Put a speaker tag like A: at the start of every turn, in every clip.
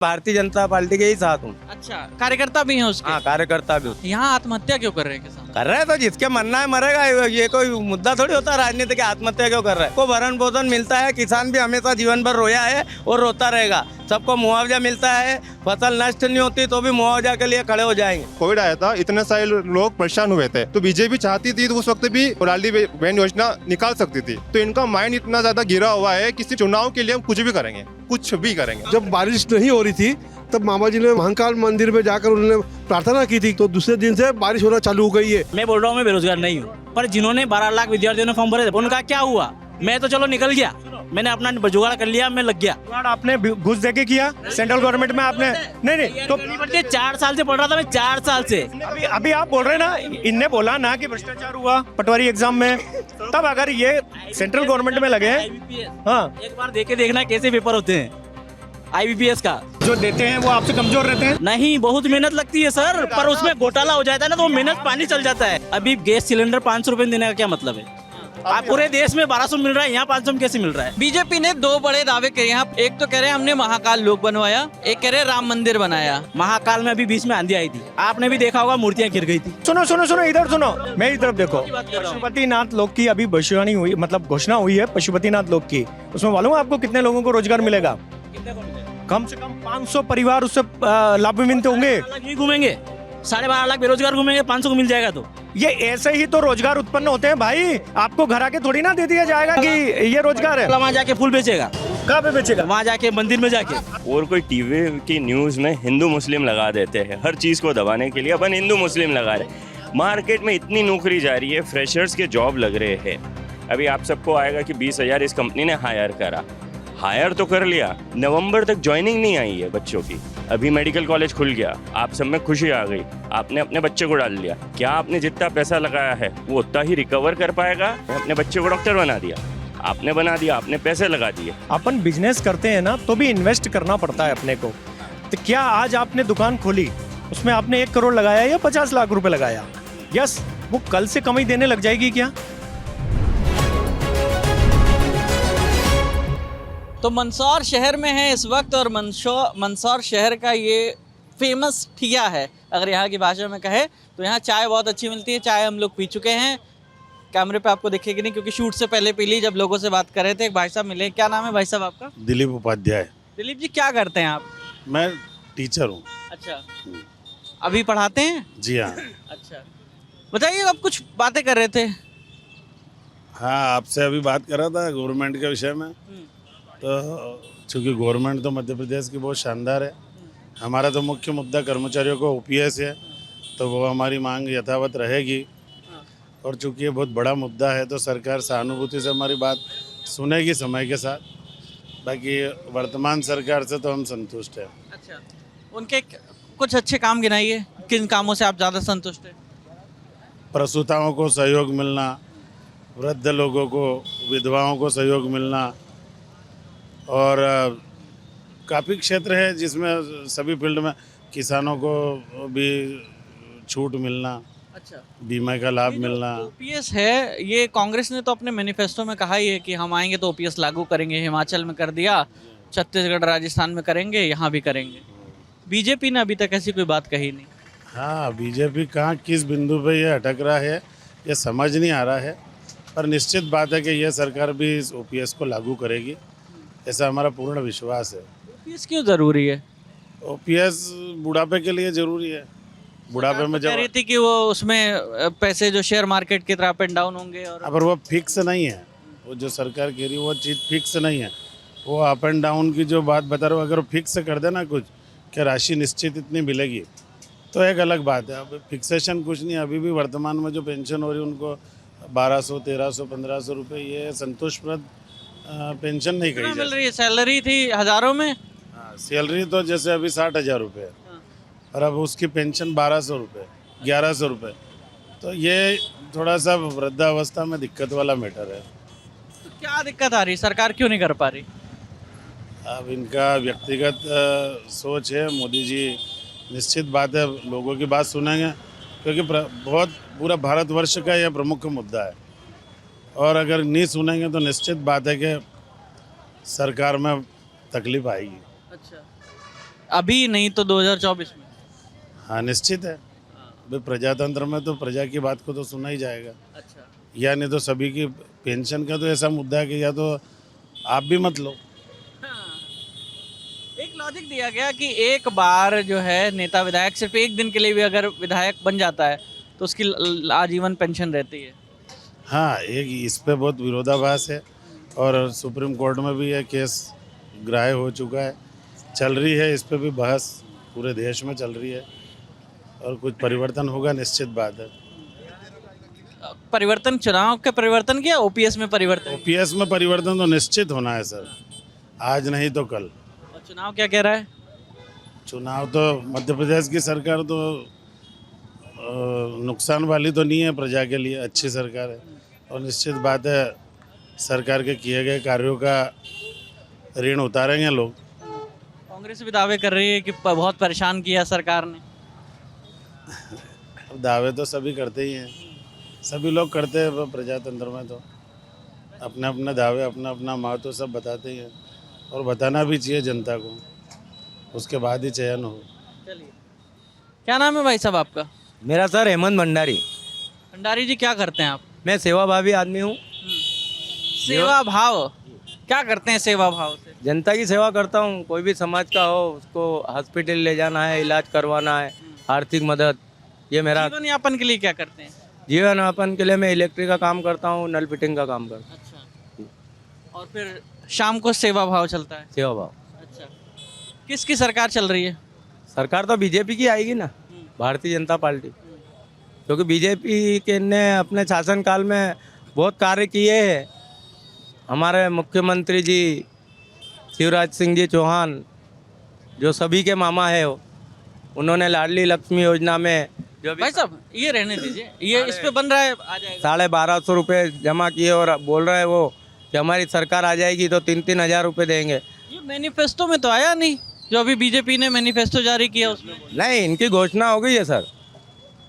A: Bharatiya Janata party के ही साथ हूँ।
B: अच्छा, कार्यकर्ता भी हैं उसके।
A: हाँ, कार्यकर्ता भी हूँ।
B: यहाँ आत्महत्या क्यों कर रहे हैं किसान?
A: कर रहे हैं तो जिसके मरना है मरेगा, ये कोई मुद्दा थोड़ी होता है राजनीति के। आत्महत्या क्यों कर रहा है? को भरण पोषण मिलता है, किसान भी हमेशा जीवन भर रोया है और रोता रहेगा। सबको मुआवजा मिलता है, फसल नष्ट नहीं होती तो भी मुआवजा के लिए खड़े हो जाएंगे।
C: कोविड आया था, इतने सारे लोग परेशान हुए थे, तो बीजेपी चाहती थी तो उस वक्त भी लाडली बहन योजना निकाल सकती थी। तो इनका माइंड इतना ज्यादा गिरा हुआ है, किसी चुनाव के लिए हम कुछ भी करेंगे, कुछ भी करेंगे।
D: जब बारिश नहीं हो रही थी तब मामा जी ने महाकाल मंदिर में जाकर उन्होंने प्रार्थना की थी, तो दूसरे दिन से बारिश होना चालू हो गई है।
E: मैं बोल रहा हूँ मैं बेरोजगार नहीं हूँ, पर जिन्होंने 12 लाख विद्यार्थियों ने फॉर्म भरे थे उनका क्या हुआ? मैं तो चलो निकल गया, मैंने अपना जुगाड़ कर लिया, मैं लग गया।
F: आपने घुस देके किया सेंट्रल गवर्नमेंट में आपने? नहीं तो
E: 4 साल से पढ़ रहा था मैं, 4 साल से।
F: अभी आप बोल रहे हैं ना, इनने बोला ना कि भ्रष्टाचार हुआ पटवारी एग्जाम में, तब अगर ये सेंट्रल गवर्नमेंट में लगे हैं, हाँ
E: एक बार देखे देखना कैसे पेपर होते हैं IBPS का।
F: जो देते हैं वो आपसे कमजोर रहते हैं।
E: नहीं, बहुत मेहनत लगती है सर, पर उसमें घोटाला हो जाता है ना तो मेहनत पानी चल जाता है। अभी गैस सिलेंडर 500 रुपए देने का क्या मतलब है? आप पूरे देश में 1200 मिल रहा है, यहाँ 500 में कैसे मिल रहा है?
B: बीजेपी ने दो बड़े दावे करे हैं। एक तो कह रहे हैं हमने महाकाल लोक बनवाया, एक कह रहे हैं राम मंदिर बनाया।
E: महाकाल में अभी बीच में आंधी आई थी, आपने भी देखा होगा, मूर्तियां गिर गई थी।
F: सुनो सुनो सुनो, इधर सुनो, मेरी तरफ देखो। पशुपतिनाथ लोक की अभी भविष्यवाणी हुई, मतलब घोषणा हुई है पशुपतिनाथ लोक की। उसमें मालूम है आपको कितने लोगों को रोजगार मिलेगा? कम से कम 500 परिवार उससे लाभान्वित होंगे।
E: नहीं घूमेंगे, 12.5 लाख बेरोजगार घूमेंगे, 500 को मिल जाएगा। तो
F: ये ऐसे ही तो रोजगार उत्पन्न होते हैं भाई। आपको घर आके थोड़ी ना दे दिया जाएगा कि ये रोजगार है।
E: वहाँ जाके फूल बेचेगा,
F: कहाँ पे बेचेगा?
E: वहाँ जाके मंदिर में जाके।
G: और कोई टीवी की न्यूज में हिंदू मुस्लिम लगा देते हैं, हर चीज को दबाने के लिए अपन हिंदू मुस्लिम लगा रहे। मार्केट में इतनी नौकरी जा रही है, फ्रेशर्स के जॉब लग रहे हैं। अभी आप सबको आएगा कि 20,000 इस कंपनी ने हायर करा, हायर तो कर लिया, नवंबर तक ज्वाइनिंग नहीं आई है बच्चों की। अभी मेडिकल कॉलेज खुल गया, आप सब में खुशी आ गई, आपने अपने बच्चे को डाल दिया। क्या आपने जितना पैसा लगाया है वो उतना ही रिकवर कर पाएगा? अपने बच्चे को डॉक्टर बना दिया, आपने बना दिया, आपने पैसे लगा दिए।
F: अपन बिजनेस करते हैं ना तो भी इन्वेस्ट करना पड़ता है अपने को। तो क्या आज आपने दुकान खोली, उसमें आपने 1 करोड़ लगाया या 50 लाख रुपए लगाया? यस, वो कल से कमाई देने लग जाएगी क्या?
B: तो मंदसौर शहर में है इस वक्त, और मंदसौर शहर का ये फेमस ठिया है। अगर यहाँ की भाषा में कहे तो यहाँ चाय बहुत अच्छी मिलती है। चाय हम लोग पी चुके हैं, कैमरे पे आपको दिखेगी नहीं क्योंकि शूट से पहले पी ली, जब लोगों से बात कर रहे थे। एक भाई साहब मिले, क्या नाम है भाई साहब आपका?
H: दिलीप उपाध्याय।
B: दिलीप जी, क्या करते हैं आप?
H: मैं टीचर हूँ।
B: अच्छा, अभी पढ़ाते हैं?
H: जी हाँ।
B: अच्छा, बताइए, आप कुछ बातें कर रहे थे।
H: हाँ, आपसे अभी बात कर रहा था गवर्नमेंट के विषय में। तो चूँकि गवर्नमेंट तो मध्य प्रदेश की बहुत शानदार है, हमारा तो मुख्य मुद्दा कर्मचारियों को OPS है, तो वो हमारी मांग यथावत रहेगी। और चूँकि ये बहुत बड़ा मुद्दा है तो सरकार सहानुभूति से हमारी बात सुनेगी समय के साथ। बाकी वर्तमान सरकार से तो हम संतुष्ट हैं।
B: अच्छा, उनके कुछ अच्छे काम गिनाइए, किन कामों से आप ज़्यादा संतुष्ट हैं?
H: प्रसूताओं को सहयोग मिलना, वृद्ध लोगों को, विधवाओं को सहयोग मिलना, और काफ़ी क्षेत्र है जिसमें सभी फील्ड में किसानों को भी छूट मिलना।
B: अच्छा,
H: बीमा का लाभ मिलना।
B: OPS है, ये कांग्रेस ने तो अपने मैनिफेस्टो में कहा ही है कि हम आएंगे तो OPS लागू करेंगे। हिमाचल में कर दिया, छत्तीसगढ़ राजस्थान में करेंगे, यहाँ भी करेंगे। बीजेपी ने अभी तक ऐसी कोई बात कही नहीं।
H: हाँ, बीजेपी कहाँ किस बिंदु पे ये अटक रहा है ये समझ नहीं आ रहा है, पर निश्चित बात है कि यह सरकार भी इस OPS को लागू करेगी, ऐसा हमारा पूर्ण विश्वास है।
B: OPS क्यों ज़रूरी है?
H: OPS बुढ़ापे के लिए ज़रूरी है। बुढ़ापे में
B: कह रही थी कि वो उसमें पैसे जो शेयर मार्केट की तरह अप एंड डाउन होंगे, और
H: पर वो फिक्स नहीं है। वो जो सरकार कह रही है वो चीज़ फिक्स नहीं है। वो अप एंड डाउन की जो बात बता रहा हूँ, अगर फिक्स कर देना कुछ कि राशि निश्चित इतनी मिलेगी तो एक अलग बात है। अब फिक्सेशन कुछ नहीं। अभी भी वर्तमान में जो पेंशन हो रही है उनको 1200, 1300, 1500 रुपये, ये संतोषप्रद पेंशन नहीं कही
B: मिल रही है। सैलरी थी हज़ारों में।
H: हाँ, सैलरी तो जैसे अभी 60,000 रुपये है, और अब उसकी पेंशन 1200 रुपये, 1100 रुपये। तो ये थोड़ा सा वृद्धावस्था में दिक्कत वाला मैटर है।
B: तो क्या दिक्कत आ रही, सरकार क्यों नहीं कर पा रही?
H: अब इनका व्यक्तिगत सोच है। मोदी जी निश्चित बात है लोगों की बात सुनेंगे, क्योंकि बहुत पूरा भारतवर्ष का यह प्रमुख मुद्दा है, और अगर नहीं सुनेंगे तो निश्चित बात है कि सरकार में तकलीफ आएगी।
B: अच्छा, अभी नहीं तो 2024 में?
H: हाँ निश्चित है भाई, प्रजातंत्र में तो प्रजा की बात को तो सुना ही जाएगा,
B: अच्छा,
H: या नहीं तो सभी की पेंशन का तो ऐसा मुद्दा है कि या तो आप भी मत लो।
B: एक लॉजिक दिया गया कि एक बार जो है नेता विधायक सिर्फ एक दिन के लिए भी अगर विधायक बन जाता है तो उसकी आजीवन पेंशन रहती है।
H: हाँ, एक इस पे बहुत विरोधाभास है और सुप्रीम कोर्ट में भी यह केस ग्राह्य हो चुका है, चल रही है, इस पे भी बहस पूरे देश में चल रही है और कुछ परिवर्तन होगा निश्चित बात है।
B: परिवर्तन चुनाव के परिवर्तन किया, ओपीएस में परिवर्तन?
H: ओपीएस में परिवर्तन तो निश्चित होना है सर, आज नहीं तो कल।
B: और चुनाव क्या कह रहा है?
H: चुनाव तो मध्य प्रदेश की सरकार तो नुकसान वाली तो नहीं है, प्रजा के लिए अच्छी सरकार है और निश्चित बात है सरकार के किए गए कार्यों का ऋण उतारेंगे लोग।
B: कांग्रेस भी दावे कर रही है कि बहुत परेशान किया सरकार ने।
H: अब दावे तो सभी करते ही हैं, सभी लोग करते हैं प्रजातंत्र में, तो अपने अपने दावे अपना अपना महत्व सब बताते ही हैं और बताना भी चाहिए जनता को, उसके बाद ही चयन हो।
B: चलिए, क्या नाम है भाई साहब आपका?
A: मेरा सर हेमंत भंडारी।
B: भंडारी जी, क्या करते हैं आप?
A: मैं सेवाभावी आदमी हूँ।
B: सेवा भाव क्या करते हैं? सेवा भाव से
A: जनता की सेवा करता हूँ, कोई भी समाज का हो उसको हॉस्पिटल ले जाना है, इलाज करवाना है, आर्थिक मदद, ये मेरा
B: जीवन यापन के लिए क्या करते हैं?
A: जीवन यापन के लिए मैं इलेक्ट्रिक का काम करता हूँ, नल फिटिंग का काम करता हूँ।
B: अच्छा, और फिर शाम को सेवा भाव चलता है?
A: सेवा भाव।
B: अच्छा, किसकी सरकार चल रही है?
A: सरकार तो बीजेपी की आएगी ना, भारतीय जनता पार्टी, क्योंकि बीजेपी के ने अपने शासनकाल में बहुत कार्य किए हैं। हमारे मुख्यमंत्री जी शिवराज सिंह जी चौहान, जो सभी के मामा है, उन्होंने लाडली लक्ष्मी योजना में जो भी
B: भाई साहब ये रहने दीजिए, ये इस पे बन रहा है, आ जाएगा।
A: 1250 रुपये जमा किए और बोल रहे हैं वो कि हमारी सरकार आ जाएगी तो 3-3 हज़ार रुपये देंगे।
B: ये मैनिफेस्टो में तो आया नहीं, जो अभी बीजेपी ने मैनिफेस्टो जारी किया उसमें।
A: नहीं, इनकी घोषणा हो गई है सर।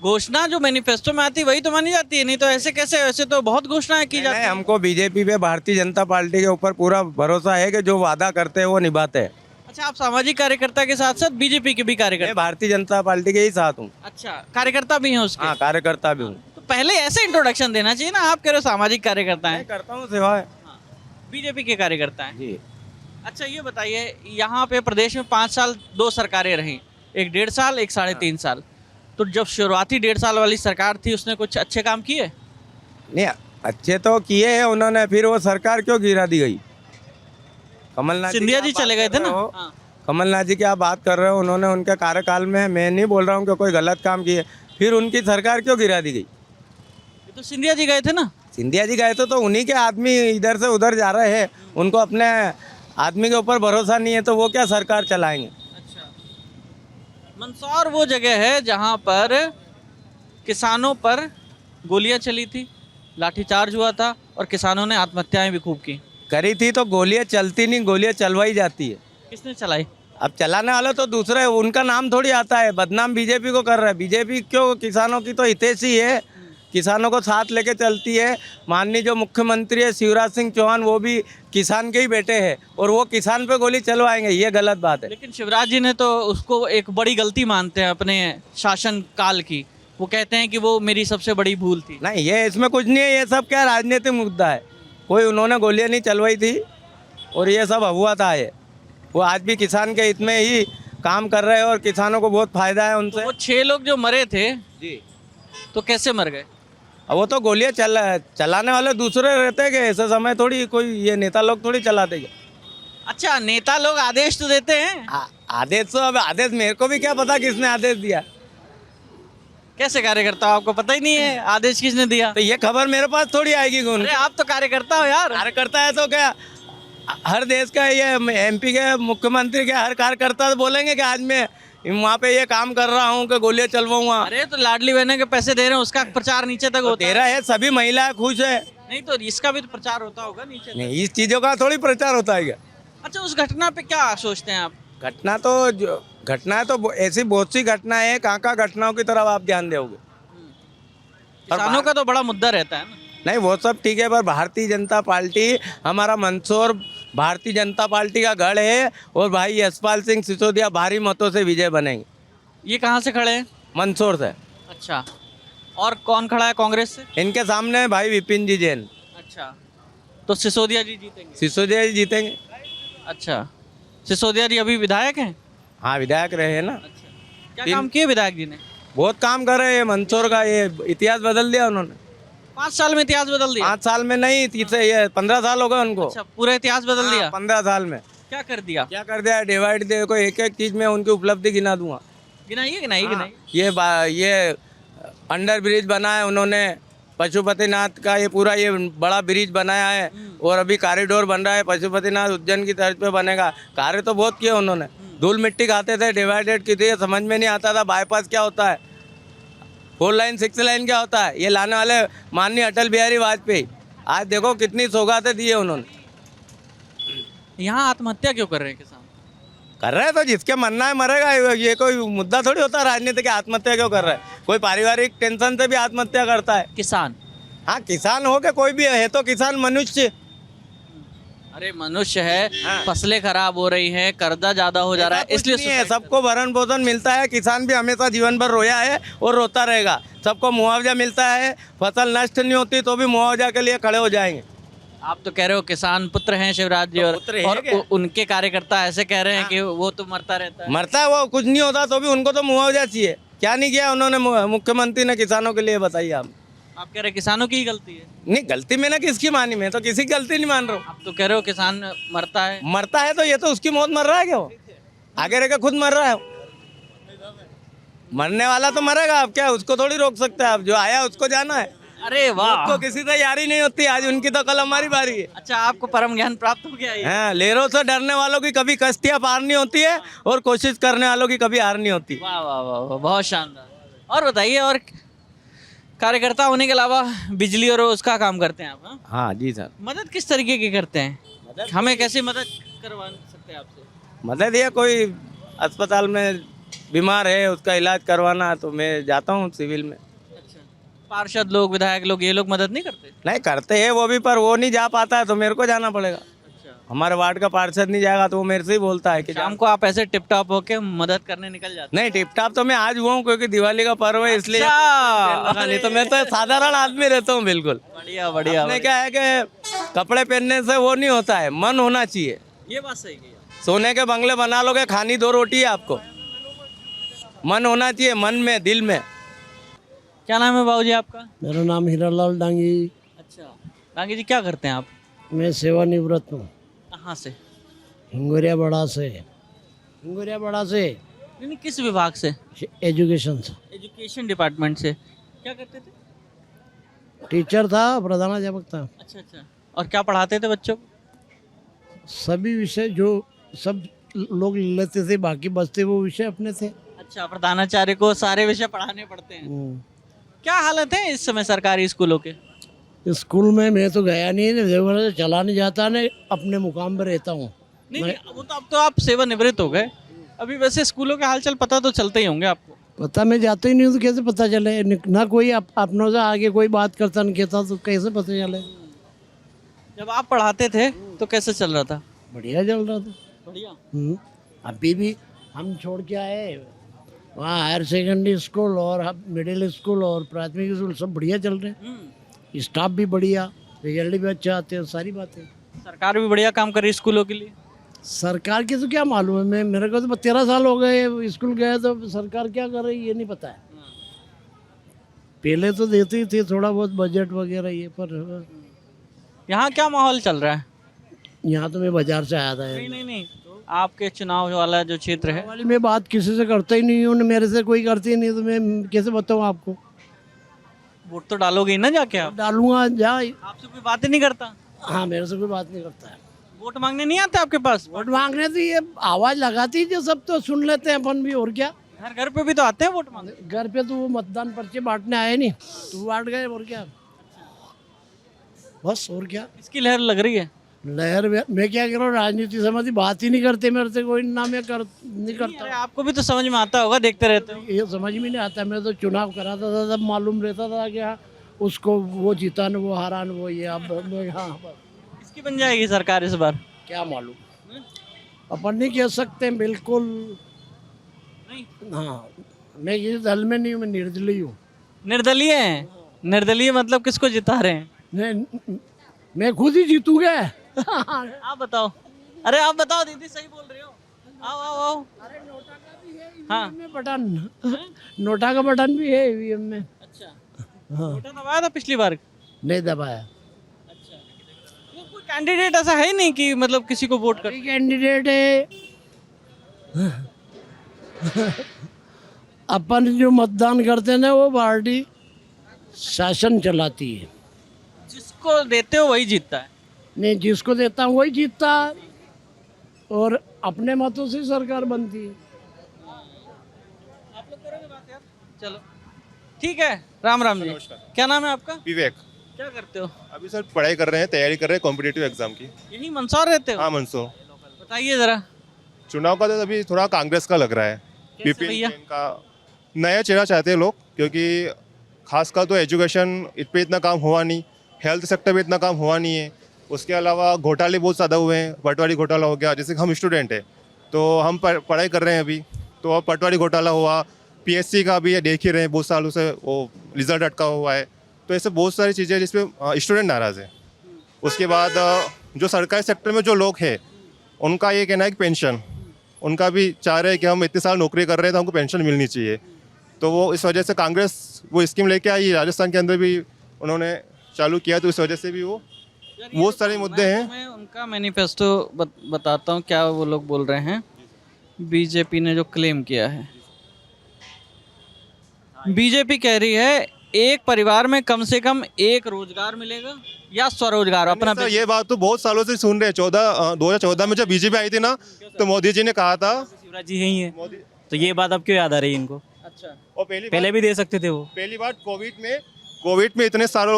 B: घोषणा जो मैनिफेस्टो में आती है वही तो मानी जाती है, नहीं तो ऐसे कैसे? ऐसे तो बहुत घोषणाएं की जाती
A: नहीं,
B: है।
A: हमको बीजेपी पे, भारतीय जनता पार्टी के ऊपर पूरा भरोसा है कि जो वादा करते हैं वो निभाते हैं।
B: अच्छा, आप सामाजिक कार्यकर्ता के साथ साथ बीजेपी के भी
A: मैं
B: कार्यकर्ता?
A: भारतीय जनता पार्टी के ही साथ हूँ।
B: अच्छा, कार्यकर्ता भी हैं उसके?
A: हाँ, कार्यकर्ता भी हूँ।
B: तो पहले ऐसे इंट्रोडक्शन देना चाहिए ना, आप कह रहे हो सामाजिक कार्यकर्ता
A: मैं
B: हैं,
A: करता हूँ सेवा है
B: बीजेपी के कार्यकर्ता हैं।
A: जी।
B: अच्छा, ये बताइए, यहाँ पे प्रदेश में 5 साल 2 सरकारें रहीं, एक 1.5 साल, एक 3.5 साल। तो जब शुरुआती 1.5 साल वाली सरकार थी उसने कुछ अच्छे काम किए?
A: नहीं, अच्छे तो किए हैं उन्होंने, फिर वो सरकार क्यों गिरा दी गई? कमलनाथ
B: सिंधिया जी
A: की आप
B: चले
A: बात
B: गए थे
A: कर
B: ना?
A: रहे हो?
B: हाँ।
A: कमलनाथ जी की आप बात कर रहे हो, उन्होंने उनके कार्यकाल में, मैं नहीं बोल रहा हूँ कि कोई गलत काम किए, फिर उनकी सरकार क्यों गिरा दी गई?
B: ये तो सिंधिया जी गए थे ना?
A: सिंधिया जी गए तो उन्हीं के आदमी इधर से उधर जा रहे हैं, उनको अपने आदमी के ऊपर भरोसा नहीं है तो वो क्या सरकार चलाएंगे?
B: अच्छा, मंदसौर वो जगह है जहाँ पर किसानों पर गोलियां चली थी, लाठीचार्ज हुआ था और किसानों ने आत्महत्याएं भी खूब की।
A: करी थी तो गोलियां चलती नहीं, गोलियां चलवाई जाती है।
B: किसने चलाई?
A: अब चलाने वाले तो दूसरे, उनका नाम थोड़ी आता है, बदनाम बीजेपी को कर रहा है। बीजेपी क्यों? किसानों की तो हितैषी है, किसानों को साथ लेके चलती है। माननीय जो मुख्यमंत्री है शिवराज सिंह चौहान, वो भी किसान के ही बेटे हैं और वो किसान पे गोली चलवाएंगे, ये गलत बात है।
B: लेकिन शिवराज जी ने तो उसको एक बड़ी गलती मानते हैं अपने शासन काल की, वो कहते हैं कि वो मेरी सबसे बड़ी भूल थी।
A: नहीं, ये इसमें कुछ नहीं है, ये सब क्या राजनीतिक मुद्दा है। कोई उन्होंने गोलियां नहीं चलवाई थी और ये सब हुआ था। ये वो आज भी किसान के हित में ही काम कर रहे हैं और किसानों को बहुत फायदा है उनसे।
B: तो वो 6 लोग जो मरे थे
A: जी,
B: तो कैसे मर गए?
A: अब वो तो गोलियां चलाने वाले दूसरे रहते हैं कि ऐसे समय थोड़ी कोई ये नेता लोग थोड़ी चलाते हैं।
B: अच्छा, नेता लोग आदेश तो देते हैं।
A: आदेश तो, अब आदेश मेरे को भी क्या पता किसने आदेश दिया।
B: कैसे कार्यकर्ता हो, आपको पता ही नहीं है आदेश किसने दिया?
A: तो ये खबर मेरे पास थोड़ी आएगी।
B: अरे आप तो कार्यकर्ता हो यार।
A: कार्यकर्ता है तो क्या हर देश का, ये एमपी के मुख्यमंत्री के हर कार्यकर्ता तो बोलेंगे कि आज मैं वहाँ पे ये काम कर रहा हूँ कि गोलियां चलवाऊंगा।
B: अरे तो लाडली बहना के पैसे दे रहे हैं, उसका प्रचार नीचे तक होता
A: दे रहा है, सभी महिलाएं खुश है।
B: नहीं तो इसका भी तो प्रचार होता होगा नीचे तक।
A: नहीं, इस चीजों का थोड़ी प्रचार होता है क्या?
B: अच्छा, उस घटना पे क्या सोचते हैं आप?
A: घटना है तो ऐसी बहुत सी घटनाएं हैं, कहाँ घटनाओं की तरफ आप ध्यान दोगे?
B: किसानों का तो बड़ा मुद्दा रहता है ना।
A: नहीं, वो सब ठीक है, पर भारतीय जनता पार्टी हमारा मंदसौर भारतीय जनता पार्टी का गढ़ है और भाई यशपाल सिंह सिसोदिया भारी मतों से विजय बनेंगे।
B: ये कहाँ से खड़े हैं?
A: मंदसौर से।
B: अच्छा, और कौन खड़ा है कांग्रेस से?
A: इनके सामने भाई विपिन जी जैन।
B: अच्छा, तो सिसोदिया जी जीतेंगे?
A: सिसोदिया जी जीतेंगे।
B: अच्छा, सिसोदिया जी अभी विधायक हैं?
A: हाँ, विधायक रहे हैं ना।
B: क्या काम किए विधायक जी ने?
A: बहुत काम कर रहे हैं मंदसौर का, ये इतिहास बदल दिया उन्होंने।
B: 5 साल में इतिहास बदल दिया?
A: 5 साल में नहीं, तीसरे ये 15 साल हो गए उनको।
B: अच्छा, पूरा इतिहास बदल दिया?
A: 15 साल में
B: क्या कर दिया?
A: क्या कर दिया, डिवाइड दे को एक एक चीज में उनकी उपलब्धि गिना दूंगा।
B: गिनाइए।
A: ये अंडर ब्रिज बना है उन्होंने, पशुपतिनाथ का ये पूरा ये बड़ा ब्रिज बनाया है और अभी कॉरिडोर बन रहा है पशुपतिनाथ उज्जैन की तर्ज पे बनेगा। कार्य तो बहुत किए उन्होंने। धूल मिट्टी खाते थे, डिवाइडेड की थी, समझ में नहीं आता था बाईपास क्या होता है, 4 लाइन 6 लाइन क्या होता है। ये लाने वाले माननीय अटल बिहारी वाजपेयी, आज देखो कितनी सौगातें दी है उन्होंने।
B: यहाँ आत्महत्या क्यों कर रहे हैं किसान?
A: कर रहे हैं तो जिसके मरना है मरेगा, ये कोई मुद्दा थोड़ी होता है राजनीति के। आत्महत्या क्यों कर रहा है? कोई पारिवारिक टेंशन से भी आत्महत्या करता है।
B: किसान?
A: हाँ, किसान हो के कोई भी है तो किसान मनुष्य।
B: अरे मनुष्य है,
A: हाँ।
B: फसलें खराब हो रही हैं, कर्जा ज्यादा हो जा रहा है, इसलिए
A: नहीं है, सबको भरण पोषण मिलता है। किसान भी हमेशा जीवन भर रोया है और रोता रहेगा। सबको मुआवजा मिलता है, फसल नष्ट नहीं होती तो भी मुआवजा के लिए खड़े हो जाएंगे।
B: आप तो कह रहे हो किसान पुत्र हैं शिवराज जी, और,
A: पुत्र है
B: और
A: क्या?
B: उनके कार्यकर्ता ऐसे कह रहे हैं कि वो तो मरता रहता है।
A: मरता है वो, कुछ नहीं होता तो भी उनको तो मुआवजा चाहिए। क्या नहीं किया उन्होंने मुख्यमंत्री ने किसानों के लिए, बताइए आप।
B: आप कह रहे हैं किसानों की ही गलती है?
A: नहीं, गलती मैंने किसकी मानी? मैं तो किसी की गलती नहीं मान रहा हूँ।
B: आप तो कह रहे हो किसान मरता है।
A: मरता है तो ये तो उसकी मौत मर रहा है क्या? वो आगे रह के खुद मर रहा है। मरने वाला तो मरेगा, अब क्या उसको थोड़ी रोक सकते हैं आप? जो आया उसको जाना है।
B: अरे वाह,
A: उसको किसी से यारी नहीं होती, आज उनकी तो कल हमारी बारी है।
B: अच्छा, आपको परम ज्ञान प्राप्त हो गया ये?
A: हाँ, लेरों से डरने वालों की कभी कश्तियाँ पार नहीं होती है और कोशिश करने वालों की कभी हार नहीं होती।
B: वाह वाह वाह वाह, बहुत शानदार। और बताइए, और कार्यकर्ता होने के अलावा बिजली और उसका काम करते हैं आप? हाँ?
A: हाँ जी सर।
B: मदद किस तरीके की करते हैं? हमें कैसे मदद करवा सकते हैं आपसे?
A: मतलब ये कोई अस्पताल में बीमार है, उसका इलाज करवाना है तो मैं जाता हूँ सिविल में।
B: अच्छा, पार्षद लोग, विधायक लोग, ये लोग मदद नहीं करते?
A: नहीं करते हैं वो भी, पर वो नहीं जा पाता है तो मेरे को जाना पड़ेगा।
B: अच्छा,
A: हमारे वार्ड का पार्षद नहीं जाएगा तो वो मेरे से ही बोलता है कि
B: शाम को आप ऐसे टिप टॉप होके मदद करने निकल जाते
A: नहीं, टिप टाप तो मैं आज हुआ हूँ क्योंकि दिवाली का पर्व है इसलिए।
B: अच्छा।
A: नहीं तो मैं तो साधारण आदमी रहता हूँ बिल्कुल।
B: बढ़िया बढ़िया।
A: अपने क्या है कि कपड़े पहनने से वो नहीं होता है, मन होना चाहिए।
B: ये बात सही कही आप।
A: सोने के बंगले बना लोगे, खानी 2 रोटी है आपको। मन होना चाहिए, मन में, दिल में।
B: क्या नाम है बाबूजी आपका?
I: मेरा नाम हीरालाल डांगी।
B: अच्छा, डांगी जी क्या करते हैं आप?
I: मैं सेवानिवृत्त हूँ।
B: कहाँ से?
I: हिंगोरिया बड़ा से। हिंगोरिया बड़ा से
B: नहीं नहीं, किस विभाग से?
I: एजुकेशन से।
B: एजुकेशन डिपार्टमेंट से। क्या करते थे?
I: टीचर था, प्रधानाध्यापक था।
B: अच्छा अच्छा, और क्या पढ़ाते थे बच्चों को?
I: सभी विषय जो सब लोग लेते थे, बाकी बचते वो विषय अपने थे।
B: अच्छा, प्रधानाचार्य को सारे विषय पढ़ाने पड़ते हैं। क्या हालत है इस समय सरकारी स्कूलों के?
I: स्कूल में मैं तो गया नहीं, देवघर से चला नहीं जाता, ने अपने मुकाम पर रहता हूँ।
B: नहीं नहीं, वो तो अब तो आप सेवानिवृत्त हो गए। अभी वैसे स्कूलों के हालचाल पता तो चलते ही होंगे आपको।
I: पता मैं जाता ही नहीं हूँ तो कैसे पता चले? ना कोई अपनों से आगे कोई बात करता नहीं कहता तो कैसे पता चले?
B: जब आप पढ़ाते थे तो कैसे चल रहा था?
I: बढ़िया चल रहा था।
B: बढ़िया।
I: अभी भी हम छोड़ के आए वहाँ हायर सेकेंडरी स्कूल और मिडिल स्कूल और प्राथमिक स्कूल सब बढ़िया चल रहे हैं। स्टाफ भी बढ़िया, रिजल्ट भी अच्छा आते हैं, सारी बातें।
B: सरकार भी बढ़िया काम कर रही है स्कूलों के लिए।
I: सरकार की तो क्या मालूम है, मैं मेरे को तो 13 साल हो गए स्कूल गए, तो सरकार क्या कर रही है ये नहीं पता है। पहले तो देती ही थी थोड़ा बहुत बजट वगैरह ये, पर
B: यहाँ क्या माहौल चल रहा है?
I: यहाँ तो मैं बाजार से आया था।
B: नहीं नहीं नहीं, आपके चुनाव वाला जो क्षेत्र है।
I: वाली मैं बात किसी से करता ही नहीं हूँ, मेरे से कोई करती नहीं, तो मैं कैसे बताऊँ आपको?
B: वोट तो डालोगे ही ना जाके आप?
I: डालूंगा जा।
B: आपसे कोई बात ही नहीं करता?
I: हाँ, मेरे से कोई बात नहीं करता है।
B: वोट मांगने नहीं आते आपके पास?
I: वोट मांगने तो ये आवाज लगाती जो सब तो सुन लेते हैं अपन भी, और क्या।
B: घर घर पे भी तो आते हैं वोट मांगने।
I: घर पे तो वो मतदान पर्चे बांटने आए नहीं, तो बांट गए, और क्या, बस। और क्या
B: इसकी लहर लग रही है?
I: लहर मैं क्या कह रहा हूँ, राजनीति संबंधी बात ही नहीं करते मेरे से कोई, ना मैं नहीं करता।
B: अरे आपको भी तो समझ में आता होगा, देखते रहते हो।
I: ये समझ में नहीं आता। मैं तो चुनाव कराता था तब मालूम रहता था कि हाँ उसको वो जीता न वो हारा न वो ये। अब हाँ,
B: इसकी बन जाएगी सरकार इस बार?
I: क्या मालूम, अपन नहीं कह सकते बिल्कुल।
B: नहीं,
I: हाँ, मैं किसी दल में नहीं हूँ, मैं निर्दलीय हूँ।
B: निर्दलीय हैं? निर्दलीय मतलब किसको जिता रहे हैं?
I: मैं खुद ही जीतूंगा।
B: आप बताओ। अरे आप बताओ दीदी, सही बोल रही हो। आओ आओ आओ।
I: अरे नोटा का भी है
B: हाँ।
I: ईवीएम में बटन, नोटा का बटन भी है ईवीएम में।
B: अच्छा, वोटर दबाया था पिछली बार?
I: नहीं दबाया।
B: अच्छा, वो कोई कैंडिडेट ऐसा है ही नहीं कि मतलब किसी को वोट कर।
I: कैंडिडेट है अपन जो मतदान करते हैं ना, वो पार्टी शासन चलाती है।
B: जिसको देते हो वही जीतता है।
I: नहीं, जिसको देता हूँ वही जीतता है, और अपने मतों से सरकार बनती है।
B: आप लोग करोगे बात यार? चलो ठीक है। राम राम जी। क्या नाम है आपका?
C: विवेक।
B: क्या करते हो?
C: अभी सर पढ़ाई कर रहे हैं, तैयारी कर रहे हैं कॉम्पिटिटिव एग्जाम की।
B: यही मंदसौर रहते हो?
C: हाँ मंसूर।
B: बताइए जरा।
C: चुनाव का तो अभी थोड़ा कांग्रेस का लग रहा है।
B: कैसे भैया?
C: विपिन का नया चेहरा चाहते हैं लोग, क्योंकि खासकर तो एजुकेशन पे इतना काम हुआ नहीं, हेल्थ सेक्टर पे इतना काम हुआ नहीं है। उसके अलावा घोटाले बहुत ज़्यादा हुए हैं। पटवारी घोटाला हो गया, जैसे कि हम स्टूडेंट हैं तो हम पढ़ाई कर रहे हैं अभी, तो अब पटवारी घोटाला हुआ, पीएससी का भी देख ही रहे हैं बहुत सालों से, वो रिजल्ट अटका हुआ है। तो ऐसे बहुत सारी चीज़ें जिसपे स्टूडेंट नाराज़ है। उसके बाद जो सरकारी सेक्टर में जो लोग हैं उनका ये कहना है कि पेंशन, उनका भी चाह रहे हैं कि हम इतने साल नौकरी कर रहे हैं तो हमको पेंशन मिलनी चाहिए। तो वो इस वजह से कांग्रेस वो स्कीम लेके आई, राजस्थान के अंदर भी उन्होंने चालू किया, तो इस वजह से भी वो बहुत सारे मुद्दे हैं।
B: मैं उनका मैनिफेस्टो बताता हूँ क्या वो लोग बोल रहे हैं। बीजेपी ने जो क्लेम किया है, बीजेपी कह रही है एक परिवार में कम से कम एक रोजगार मिलेगा या स्वरोजगार अपना।
C: सर ये बात तो बहुत सालों से सुन रहे हैं। 2014 में जब बीजेपी आई थी ना, तो मोदी जी ने कहा था,
E: शिवराज जी यही है, तो ये बात अब क्यों याद आ रही है इनको?
B: अच्छा,
C: और
E: पहले भी दे सकते थे वो।
C: पहली बार कोविड में इतने सारे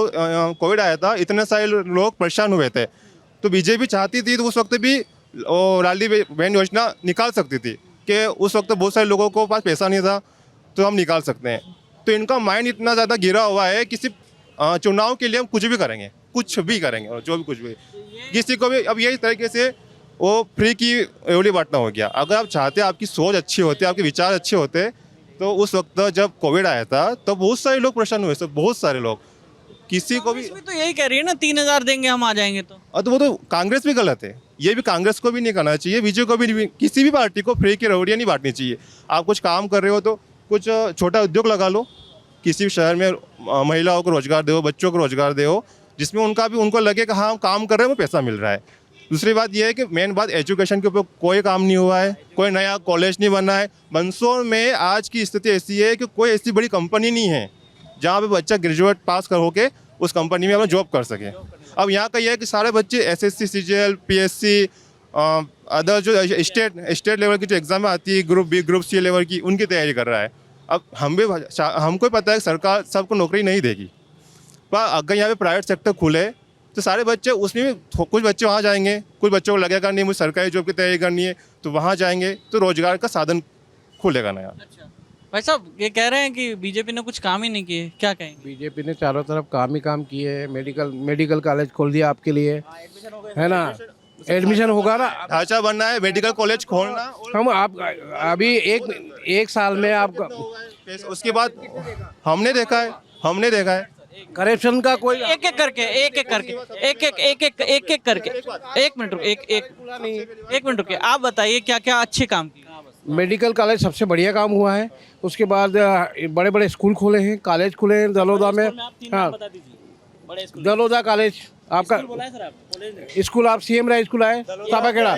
C: कोविड आया था, इतने सारे लोग परेशान हुए थे, तो बीजेपी चाहती थी तो उस वक्त भी लाडली बहन योजना निकाल सकती थी, कि उस वक्त बहुत सारे लोगों को पास पैसा नहीं था तो हम निकाल सकते हैं। तो इनका माइंड इतना ज़्यादा गिरा हुआ है कि सिर्फ चुनाव के लिए हम कुछ भी करेंगे, कुछ भी करेंगे, और जो भी कुछ भी किसी को भी। अब यही तरीके से वो फ्री की एवली बांटना हो गया। अगर आप चाहते, आपकी सोच अच्छी होती, आपके विचार अच्छे होते, तो उस वक्त जब कोविड आया था तो बहुत सारे लोग परेशान हुए, सब बहुत सारे लोग, किसी को भी।
B: तो यही कह रही है ना 3000 देंगे हम आ जाएंगे तो
C: वो तो कांग्रेस भी गलत है। ये भी कांग्रेस को भी नहीं करना चाहिए, बीजेपी को भी नहीं, किसी भी पार्टी को फ्री की रोटियां नहीं बांटनी चाहिए। आप कुछ काम कर रहे हो तो कुछ छोटा उद्योग लगा लो, किसी भी शहर में महिलाओं को रोजगार दो, बच्चों को रोजगार दो, जिसमें उनको लगे कि हाँ हम काम कर रहे हैं, वो पैसा मिल रहा है। दूसरी बात यह है कि मेन बात एजुकेशन के ऊपर कोई काम नहीं हुआ है, कोई नया कॉलेज नहीं बना है। मंदसौर में आज की स्थिति ऐसी है कि कोई ऐसी बड़ी कंपनी नहीं है जहाँ पे बच्चा ग्रेजुएट पास कर होके उस कंपनी में अपना जॉब कर सके। अब यहाँ का यह है कि सारे बच्चे एसएससी, सीजीएल, पीएससी, अदर जो स्टेट लेवल की जो एग्जाम आती है, group B, group C level की, उनकी तैयारी कर रहा है। अब हमको पता है कि सरकार सबको नौकरी नहीं देगी, पर अगर यहाँ पे प्राइवेट सेक्टर खुले तो सारे बच्चे उसमें भी, कुछ बच्चे वहाँ जाएंगे, कुछ बच्चों को लगेगा नहीं मुझे सरकारी जॉब की तैयारी करनी है, तो वहाँ जाएंगे तो रोजगार का साधन खुलेगा नया।
B: अच्छा भाई साहब, ये कह रहे हैं कि बीजेपी ने कुछ काम ही नहीं किए, क्या कहेंगे?
J: बीजेपी ने चारों तरफ काम ही काम किए हैं। मेडिकल कॉलेज खोल दिया आपके लिए, है ना, एडमिशन होगा ना,
C: ढांचा बनना है, मेडिकल कॉलेज खोलना।
J: हम आप अभी एक साल में आपका,
C: उसके बाद हमने देखा है
J: करप्शन का कोई
B: एक एक करके एक मिनट रुकिए। आप बताइए क्या क्या अच्छे काम किए?
J: मेडिकल कॉलेज सबसे बढ़िया काम हुआ है। उसके बाद बड़े बड़े स्कूल खुले हैं, कॉलेज खुले हैं दलोदा में। हाँ, दलोदा कॉलेज आपका स्कूल, आप सीएम राय स्कूल आए साबाखेड़ा,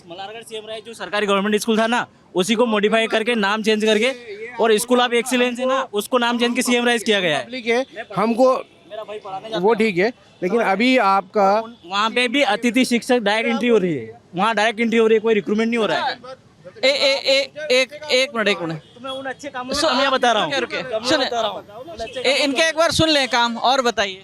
E: मल्हारगढ़ सीएम राय जो सरकारी गवर्नमेंट स्कूल था ना, उसी को मॉडिफाई करके नाम चेंज करके, और स्कूल ऑफ एक्सीलेंस है ना, उसको नाम चेंज के सीएम राइज किया गया है।
J: पब्लिक है, हमको वो ठीक है, लेकिन अभी आपका
E: वहाँ पे भी अतिथि शिक्षक डायरेक्ट एंट्री हो रही है, वहाँ डायरेक्ट एंट्री हो रही है, कोई रिक्रूटमेंट नहीं हो रहा है।
B: एक मिनट
E: तो मैं उन अच्छे कामों को मैं बता रहा हूँ।
B: इनके एक बार सुन लें काम, और बताइए।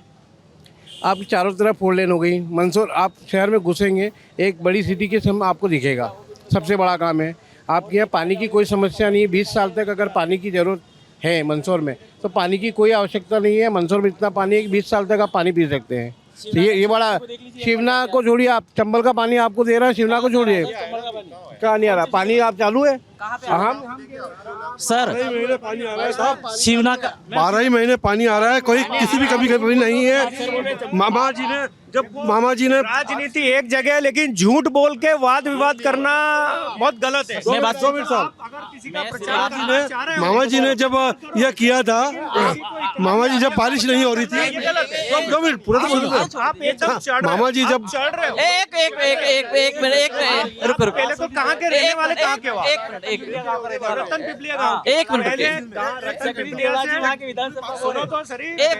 J: आपकी चारों तरफ 4 लेन हो गई। मंदसौर, आप शहर में घुसेंगे एक बड़ी सिटी के सम आपको दिखेगा, सबसे बड़ा काम है। आपके यहाँ पानी की कोई समस्या नहीं है। 20 साल तक अगर पानी की ज़रूरत है मंदसौर में, तो पानी की कोई आवश्यकता नहीं है। मंदसौर में इतना पानी है कि 20 साल तक आप पानी पी सकते हैं। ये बड़ा शिवना को छोड़िए, आप चंबल का पानी आपको दे रहा है, शिवना को छोड़िए, क्या नहीं आ रहा पानी? आप चालू है
E: सर
D: महीने पानी आ रहा है साहब,
E: शिवना का
D: 12 ही महीने पानी आ रहा है, कोई किसी भी कभी नहीं है। मामा जी ने
F: राजनीति एक जगह है, लेकिन झूठ बोल के वाद विवाद करना बहुत गलत है।
E: मैं बात-
D: 2 मिनट साहब,
F: अगर किसी का प्रचार
D: मामा जी ने जब यह किया था, मामा जी जब बारिश नहीं हो रही थी, 2 मिनट पूरा तो बोल दो।
F: आप एकदम चढ़ रहे हो,
D: मामा जी जब
F: आप चढ़ रहे हो।
B: एक मिनट रुको रुको
F: पहले तो कहाँ के रहने वाले, कहाँ के वहाँ?
B: एक मिनट
F: रतन पिपलिया गाँव।
B: एक मिनट
F: पहले
B: रुकिए।
F: रतन पिपलिया से सुनो तो सही,
B: एक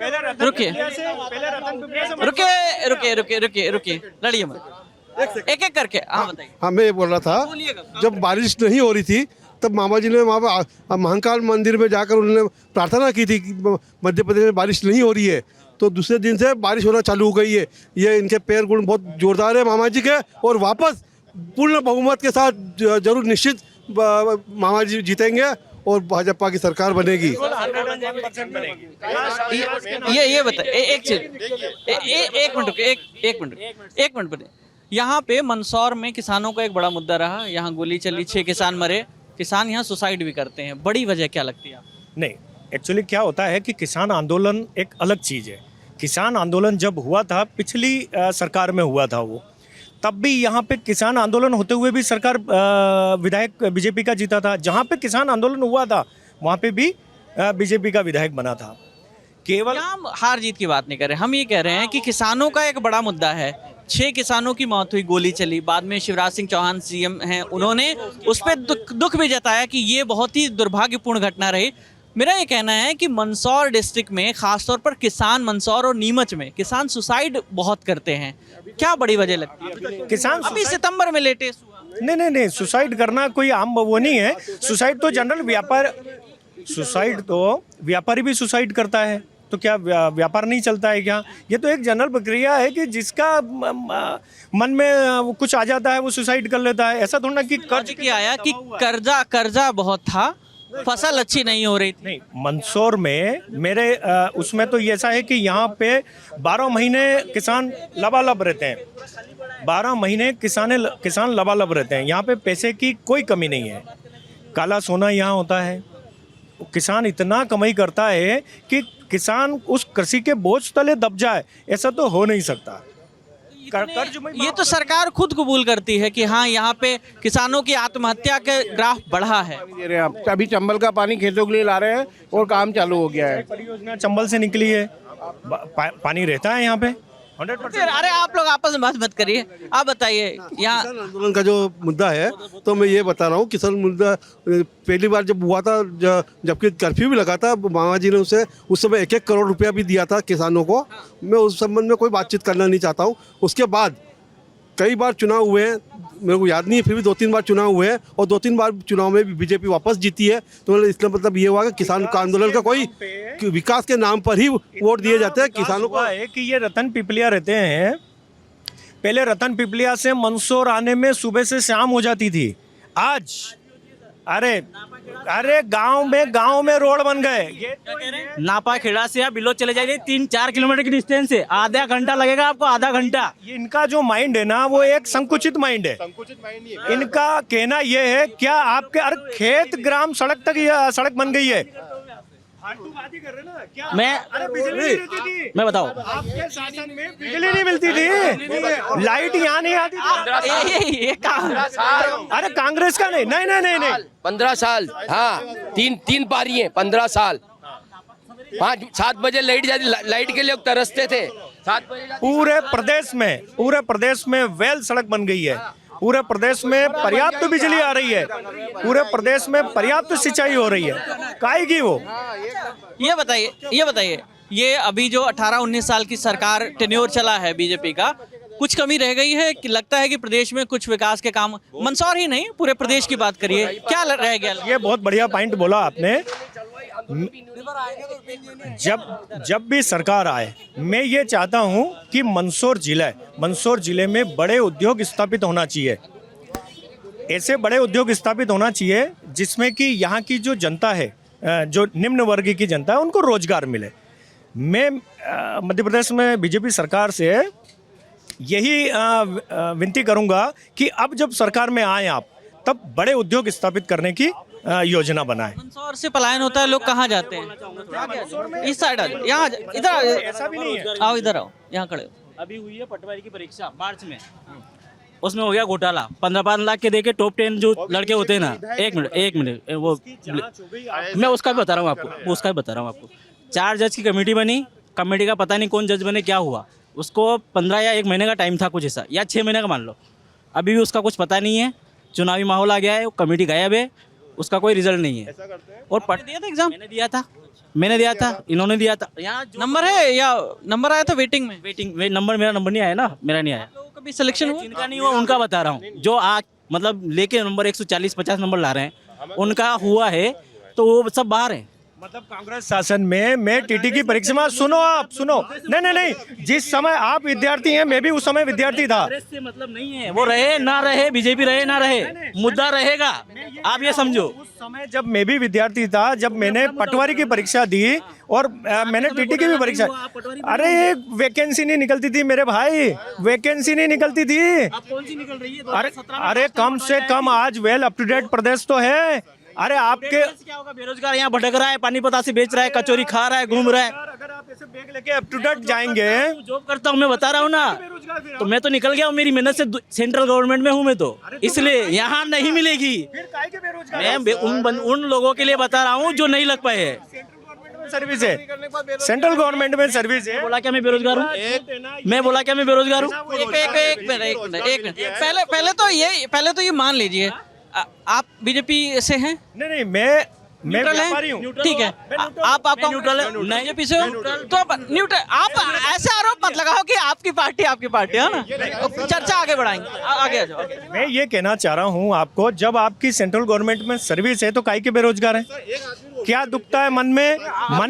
F: पहले रतन
B: रुकिए।
F: पिपलिया से
B: रुकिए लड़िए मत, एक एक करके। हाँ बताइए।
D: हाँ मैं ये बोल रहा था, जब बारिश नहीं हो रही थी तब मामा जी ने वहाँ पर महाकाल मंदिर में जाकर उन्होंने प्रार्थना की थी कि मध्य प्रदेश में बारिश नहीं हो रही है, तो दूसरे दिन से बारिश होना चालू हो गई है। ये इनके पैर गुण बहुत जोरदार है मामा जी के, और वापस पूर्ण बहुमत के साथ जरूर निश्चित मामा जी जीतेंगे और भाजपा की सरकार बनेगी।
B: ये बताइए एक चीज, एक मिनट रुकिए। यहाँ पे मंदसौर में किसानों का एक बड़ा मुद्दा रहा, यहाँ गोली चली, 6 किसान मरे, किसान यहाँ सुसाइड भी करते हैं, बड़ी वजह क्या लगती है आपको?
F: नहीं, एक्चुअली क्या होता है कि किसान आंदोलन एक अलग चीज़ है। किसान आंदोलन जब हुआ था, पिछली सरकार में हुआ था वो, तब भी यहाँ पे किसान आंदोलन होते हुए भी सरकार विधायक बीजेपी का जीता था। जहाँ पे किसान आंदोलन हुआ था वहाँ पे भी बीजेपी का विधायक बना था। केवल
B: हम हार जीत की बात नहीं कर रहे, हम ये कह रहे हैं कि किसानों का एक बड़ा मुद्दा है। 6 किसानों की मौत हुई, गोली चली, बाद में शिवराज सिंह चौहान सीएम हैं, उन्होंने उस पर दुख भी जताया कि ये बहुत ही दुर्भाग्यपूर्ण घटना रही। मेरा ये कहना है कि मंदसौर डिस्ट्रिक्ट में खासतौर पर किसान, मंदसौर और नीमच में किसान सुसाइड बहुत करते हैं, क्या बड़ी वजह लगती है?
F: किसान
B: अभी सितंबर में लेटेस्ट हुआ।
F: नहीं, सुसाइड करना कोई आम वो नहीं है। सुसाइड तो जनरल सुसाइड तो व्यापारी भी सुसाइड करता है, तो क्या व्यापार नहीं चलता है क्या? ये तो एक जनरल प्रक्रिया है कि जिसका मन में कुछ आ जाता है वो सुसाइड कर लेता है। ऐसा थोड़ा ना कि
B: कर्ज किया आया कि कर्जा बहुत था, फसल अच्छी नहीं हो रही थी।
F: नहीं, मंदसौर में मेरे उसमें तो ऐसा है कि यहाँ पे 12 महीने किसान लबालब रहते हैं। 12 महीने किसान लबालब रहते हैं। यहाँ पे पैसे की कोई कमी नहीं है। काला सोना यहाँ होता है। किसान इतना कमाई करता है कि किसान उस कृषि के बोझ तले दब जाए, ऐसा तो हो नहीं सकता। कर्ज में
B: ये तो सरकार खुद कबूल करती है कि हाँ यहाँ पे किसानों की आत्महत्या के ग्राफ बढ़ा है।
J: दे रहे हैं आप, अभी चंबल का पानी खेतों के लिए ला रहे हैं और काम चालू हो गया है।
F: परियोजना चंबल से निकली है, पानी रहता है यहाँ पे 100%।
B: अरे आप लोग आपस में बात मत करिए, आप बताइए यहाँ
D: किसान आंदोलन का जो मुद्दा है, तो मैं ये बता रहा हूँ, किसान मुद्दा पहली बार जब हुआ था, जबकि कर्फ्यू भी लगा था, मामा जी ने उसे उस समय 1-1 करोड़ रुपया भी दिया था किसानों को। मैं उस संबंध में कोई बातचीत करना नहीं चाहता हूँ। उसके बाद कई बार चुनाव हुए हैं, मेरे को याद नहीं है, फिर भी 2-3 बार चुनाव हुए हैं, और 2-3 बार चुनाव में भी बीजेपी वापस जीती है। तो इसका मतलब ये हुआ कि किसान का आंदोलन का कोई विकास के नाम पर ही वोट दिए जाते हैं किसानों को।
F: है कि ये रतन पिपलिया रहते हैं, पहले रतन पिपलिया से मंदसौर आने में सुबह से शाम हो जाती थी। आज अरे गांव में रोड बन गए। ये
E: नापा खेड़ा से आप बिलो चले जाइए, 3-4 किलोमीटर की डिस्टेंस है, आधा घंटा लगेगा आपको, आधा घंटा।
F: ये इनका जो माइंड है ना, वो एक संकुचित माइंड है। इनका कहना ये है, क्या आपके अरे खेत ग्राम सड़क तक ये सड़क बन गई है। फालतूबाजी कर रहे ना क्या? अरे बिजली नहीं रहती थी,
E: मैं बताओ,
F: आपके शासन में बिजली नहीं मिलती थी, लाइट यहाँ नहीं आती थी।
B: ये कहा
F: अरे कांग्रेस का नहीं
K: 15 साल, हाँ, तीन पारी है, 15 साल। 7 बजे लाइट जाती, लाइट के लिए तरसते थे। 7 बजे पूरे प्रदेश में वेल सड़क बन गई है। पूरे प्रदेश में पर्याप्त बिजली आ रही है, पूरे प्रदेश में पर्याप्त सिंचाई हो रही है। काहे की वो?
B: ये बताइए ये अभी जो 18-19 साल की सरकार टेन्योर चला है बीजेपी का, कुछ कमी रह गई है कि लगता है कि प्रदेश में कुछ विकास के काम, मंदसौर ही नहीं पूरे प्रदेश की बात करिए, क्या रह गया?
F: ये बहुत बढ़िया पॉइंट बोला आपने। जब भी सरकार आए, मैं ये चाहता हूँ कि मंदसौर जिले में बड़े उद्योग स्थापित होना चाहिए। ऐसे बड़े उद्योग स्थापित होना चाहिए जिसमें कि यहाँ की जो जनता है, जो निम्न वर्ग की जनता है, उनको रोजगार मिले। मैं मध्य प्रदेश में बीजेपी सरकार से यही विनती करूंगा कि अब जब सरकार में आए आप, तब बड़े उद्योग स्थापित करने की योजना बनाएं।
B: मंदसौर से पलायन होता है, लोग कहाँ जाते हैं? इस साइड यहाँ इधर
F: ऐसा भी नहीं है।
B: आओ, इधर आओ, यहाँ खड़े हो।
E: अभी हुई है पटवारी की परीक्षा मार्च में, उसमें हो गया घोटाला। 15-15 लाख के देके टॉप 10 जो लड़के होते हैं ना, एक मिनट वो मैं उसका भी बता रहा हूँ आपको, 4 जज की कमेटी बनी, कमेटी का पता नहीं कौन जज बने, क्या हुआ उसको 15 या 1 महीने का टाइम था कुछ ऐसा, या 6 महीने का मान लो, अभी भी उसका कुछ पता नहीं है। चुनावी माहौल आ गया है, वो कमेटी गायब है, उसका कोई रिजल्ट नहीं है। और पढ़ दिया था एग्जाम, मैंने दिया था, इन्होंने दिया था। यहाँ नंबर है या नंबर आया था वेटिंग में? नंबर, मेरा नंबर नहीं आया ना, मेरा नहीं आया। तो कभी सिलेक्शन हुआ? जिनका नहीं हुआ उनका बता रहा हूँ, जो आज मतलब लेके नंबर 140-50 नंबर ला रहे हैं, उनका हुआ है, तो वो सब बाहर है।
F: मतलब कांग्रेस शासन में मैं टीटी की परीक्षा में, सुनो, नहीं, जिस समय आप विद्यार्थी हैं, मैं भी उस समय विद्यार्थी था।
E: से मतलब नहीं है, वो रहे ना रहे, बीजेपी रहे ना रहे, मुद्दा रहेगा, आप ये समझो।
F: उस समय जब मैं भी विद्यार्थी था, जब मैंने पटवारी की परीक्षा दी और मैंने टीटी की भी परीक्षा, अरे एक वैकेंसी नहीं निकलती थी मेरे भाई, वैकेंसी नहीं निकलती थी।
E: अब कौन सी निकल रही है?
F: अरे कम से कम आज वेल अप टू डेट प्रदेश तो है। अरे आपके
E: क्या होगा? बेरोजगार यहाँ भटक रहा है, पानी पतासी बेच रहा है, कचौरी खा रहा है, घूम रहा है।
F: अगर आप ऐसे बैग लेके अप टू डेट जाएंगे,
E: जॉब करता हूँ, मैं बता रहा हूँ ना, तो मैं तो निकल गया हूँ, मेरी मेहनत से सेंट्रल गवर्नमेंट में हूँ मैं, तो इसलिए यहाँ नहीं मिलेगी। मैं उन लोगों के लिए बता रहा हूँ जो नहीं लग पाए हैं।
F: सर्विस है, सेंट्रल गवर्नमेंट में सर्विस है।
E: बोला क्या मैं बेरोजगार हूँ? मैं बोला क्या मैं बेरोजगार हूँ?
B: एक मिनट, पहले तो ये मान लीजिए, आप बीजेपी से हैं?
F: नहीं, मैं
B: न्यूट्रल
F: व्यापारी
B: है,
F: हूँ।
B: ठीक है। आप न्यूट्रल है, बीजेपी से हो, तो आप न्यूट्रल। आप ऐसे आरोप मत लगाओ कि आपकी पार्टी है ना। चर्चा आगे बढ़ाएंगे, आगे आ जाओ।
F: मैं ये कहना चाह रहा हूँ आपको, जब आपकी सेंट्रल गवर्नमेंट में सर्विस है तो काहे के बेरोजगार है? क्या दुखता है मन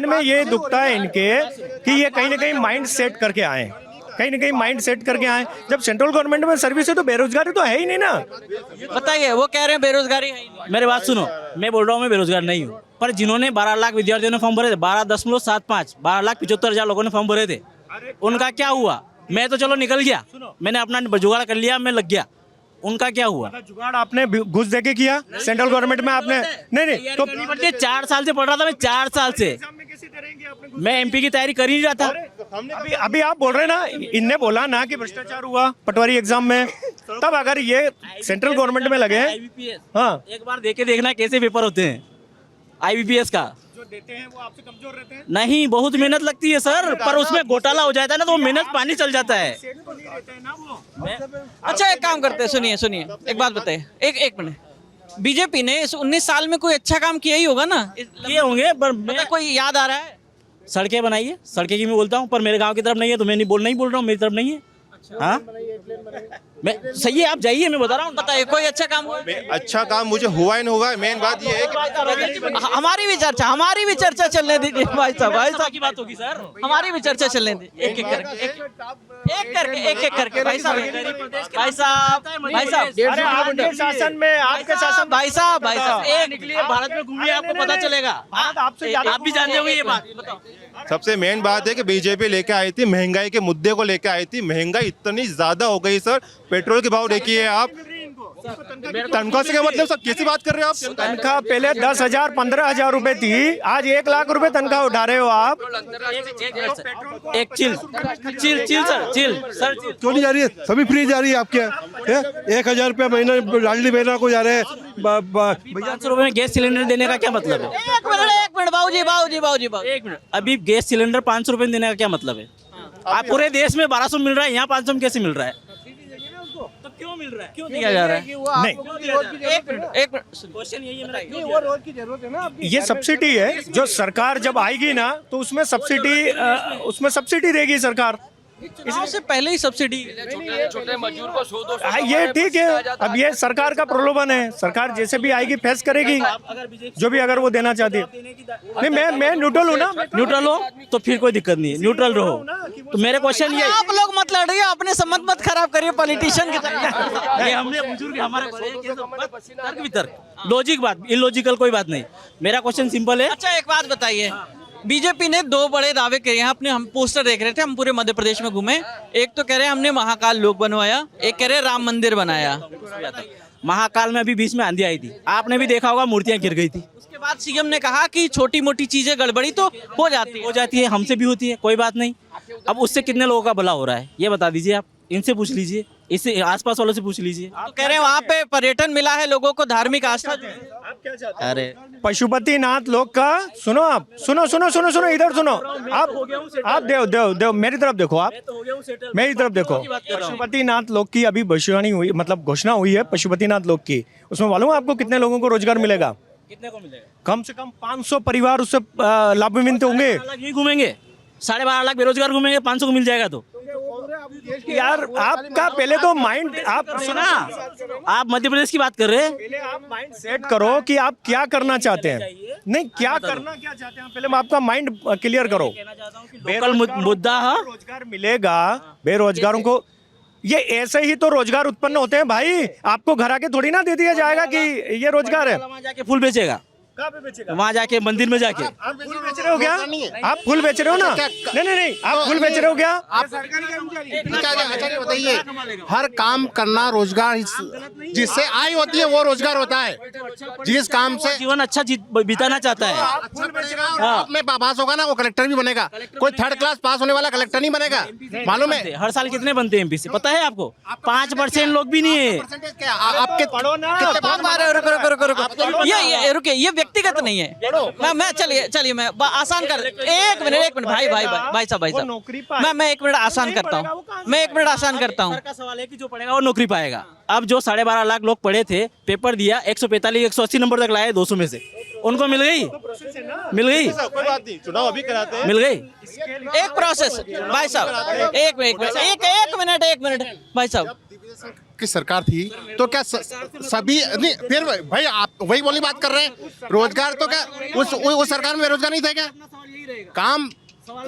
F: में ये दुखता है इनके कि ये कहीं ना कहीं माइंड सेट करके आए, जब सेंट्रल गवर्नमेंट में सर्विस है तो बेरोजगारी तो है ही नहीं ना।
B: बताइए, वो कह रहे हैं बेरोजगारी है ही नहीं।
E: मेरी बात सुनो, मैं बोल रहा हूँ मैं बेरोजगार नहीं हूँ, पर जिन्होंने 12 लाख विद्यार्थियों ने फॉर्म भरे थे, 12.75 लोगों ने फॉर्म भरे थे, उनका क्या हुआ? मैं तो चलो निकल गया, मैंने अपना जुगाड़ कर लिया, मैं लग गया। उनका क्या हुआ?
F: जुगाड़ आपने घुस देके किया सेंट्रल गवर्नमेंट में आपने? नहीं तो
E: 4 साल से पढ़ रहा था मैं, 4 साल से मैं एमपी की तैयारी कर ही रहा था।
F: अभी आप बोल रहे ना, इनने बोला ना कि भ्रष्टाचार हुआ पटवारी एग्जाम में, तब अगर ये सेंट्रल गवर्नमेंट में लगे, हाँ,
E: एक बार देके देखना कैसे पेपर होते हैं IBPS का।
F: जो देते हैं वो आपसे कमजोर रहते हैं।
E: नहीं, बहुत मेहनत लगती है सर, पर उसमें घोटाला हो जाता है ना, तो वो मेहनत पानी चल जाता है।
B: अच्छा, एक काम करते हैं, सुनिए, एक बात बताइए, एक मिनट। बीजेपी ने इस 19 साल में कोई अच्छा काम किया ही होगा ना?
E: किए होंगे, पर
B: मतलब कोई याद आ रहा है?
E: सड़कें बनाई है, सड़कें की मैं बोलता हूँ, पर मेरे गांव की तरफ नहीं है, तो मैं नहीं बोल रहा हूँ, मेरी तरफ नहीं है। हाँ, मैं सही है, आप जाइए, मैं बता रहा हूँ।
B: बताइए, कोई अच्छा काम हुआ?
C: अच्छा काम मुझे हुआ ही नहीं होगा। मेन बात ये है कि
B: हमारी भी चर्चा चलने दीजिए भाई साहब
E: की बात होगी सर,
B: हमारी भी चर्चा चलने दीजिए, एक एक करके भाई साहब
F: आपके शासन में, आपके शासन,
B: भाई साहब
E: एक निकलिए, भारत में घूमिए, आपको पता चलेगा। आप भी जानते होंगे ये बात। बताओ,
C: सबसे मेन बात है कि बीजेपी लेके आई थी, महंगाई के मुद्दे को लेके आई थी। महंगाई इतनी ज्यादा हो गई सर, पेट्रोल के भाव देखिए आप, तनख्वाह से क्या मतलब सर, कैसी बात कर रहे हो आप?
F: तनख्वाह पहले 10,000 15,000 रुपए थी, आज 1 लाख रुपए तनख्वाह उठा रहे हो आप।
E: एक चिल सर,
D: क्यों नहीं जा रही है? सभी फ्री जा रही है आपके यहाँ। 1,000 रुपया महीना लाडली बहना को जा रहे हैं।
E: 500 रुपए में गैस सिलेंडर देने का क्या मतलब है?
B: एक मिनट बाबूजी,
E: एक मिनट, अभी गैस सिलेंडर 500 रुपए देने का क्या मतलब है? आप पूरे देश में 1200 मिल रहा है, यहाँ 500 में कैसे मिल रहा है? तो क्यों मिल रहा है? क्यों दिया जा रहा है?
F: नहीं,
B: एक मिनट
E: क्वेश्चन यही है मेरा।
F: ये सब्सिडी है, जो सरकार जब आएगी ना तो उसमें सब्सिडी देगी सरकार।
B: चुनाव से पहले ही सब्सिडी,
K: छोटे मजदूर को 100-200
F: हाँ, ये ठीक है। अब ये सरकार का प्रलोभन है, सरकार जैसे भी आएगी फेस करेगी, जो भी अगर वो देना चाहती है। नहीं, मैं न्यूट्रल हूँ ना।
E: न्यूट्रल हो तो फिर कोई दिक्कत नहीं है, न्यूट्रल रहो। तो मेरे क्वेश्चन ये,
B: आप लोग मत लड़िए, अपने संबंध मत खराब करिए पॉलिटिशियन की तरह।
E: ये हमने बुजुर्ग हमारे तर्क वितर्क, लॉजिक बात, इलॉजिकल कोई बात नहीं। मेरा क्वेश्चन सिंपल है।
B: अच्छा, एक बात बताइए, बीजेपी ने दो बड़े दावे किए हैं। अपने हम पोस्टर देख रहे थे, हम पूरे मध्य प्रदेश में घूमे। एक तो कह रहे हैं हमने महाकाल लोक बनवाया, एक कह रहे हैं राम मंदिर बनाया।
E: महाकाल में अभी बीच में आंधी आई थी, आपने भी देखा होगा, मूर्तियां गिर गई थी।
B: उसके बाद सीएम ने कहा कि छोटी मोटी चीजें गड़बड़ी तो हो जाती है,
E: हमसे भी होती है, कोई बात नहीं। अब उससे कितने लोगों का भला हो रहा है ये बता दीजिए आप, इनसे पूछ लीजिए, इससे आसपास वालों से पूछ लीजिए।
B: तो कह रहे हैं वहाँ पे पर्यटन मिला है लोगों को, धार्मिक आस्था।
F: अरे पशुपतिनाथ लोक का सुनो, आप सुनो सुनो सुनो सुनो, इधर सुनो आप देव मेरी तरफ देखो, आप मेरी तरफ देखो। पशुपतिनाथ लोक की अभी भविष्यवाणी हुई, मतलब घोषणा हुई है पशुपतिनाथ लोक की। उसमें मालूम है आपको कितने लोगों को रोजगार मिलेगा?
E: कितने को मिलेगा?
F: कम से कम 500 परिवार उससे लाभान्वित होंगे।
E: यही घूमेंगे, 12.5 लाख बेरोजगार घूमेंगे, 500 को मिल जाएगा। तो
F: यार आपका पहले तो माइंड, आप
E: सुना, आप मध्य प्रदेश की बात कर रहे हैं,
F: पहले आप माइंड सेट करो कि आप क्या करना चाहते हैं। नहीं, क्या करना क्या चाहते हैं, पहले आपका माइंड क्लियर करो।
E: लोकल मुद्दा है,
F: रोजगार मिलेगा बेरोजगारों को, ये ऐसे ही तो रोजगार उत्पन्न होते हैं भाई। आपको घर आके थोड़ी ना दे दिया जाएगा कि ये रोजगार है।
E: वहाँ जाके फूल बेचेगा, वहाँ जाके मंदिर में जाके।
F: आप फूल बेच रहे हो क्या? आप फूल बेच रहे हो ना? नहीं, आप फूल बेच रहे हो क्या?
L: आप बताइए, हर काम करना रोजगार, जिससे आय होती है वो रोजगार होता है। जिस काम से
E: जीवन अच्छा बिताना चाहता है,
L: आप में पास होगा ना, वो कलेक्टर भी बनेगा। कोई 3rd क्लास पास होने वाला कलेक्टर नहीं बनेगा, मालूम है?
E: हर साल कितने बनते हैं एमपी से, पता है आपको? 5% लोग भी नहीं है।
L: आपके
F: पढ़ो ना,
B: ये रुके, ये व्यक्तिगत नहीं है। मैं चलिए मैं आसान कर, एक मिनट भाई साहब, मैं 1 मिनट आसान करता हूँ, मैं 1 मिनट आसान करता हूँ।
E: का सवाल है कि जो पढ़ेगा वो नौकरी पाएगा। अब जो 12.5 लाख लोग पढ़े थे, पेपर दिया, 145 180 नंबर तक लाए 200 में से, उनको मिल गई?
C: कोई बात नहीं, चुनाव अभी कराते हैं।
E: मिल गई?
B: एक प्रोसेस भाई साहब, एक मिनट भाई साहब।
L: की सरकार थी तो क्या सभी नहीं, फिर भाई आप वही बोली बात कर रहे हैं। रोजगार तो क्या उस सरकार में रोजगार नहीं थे क्या? काम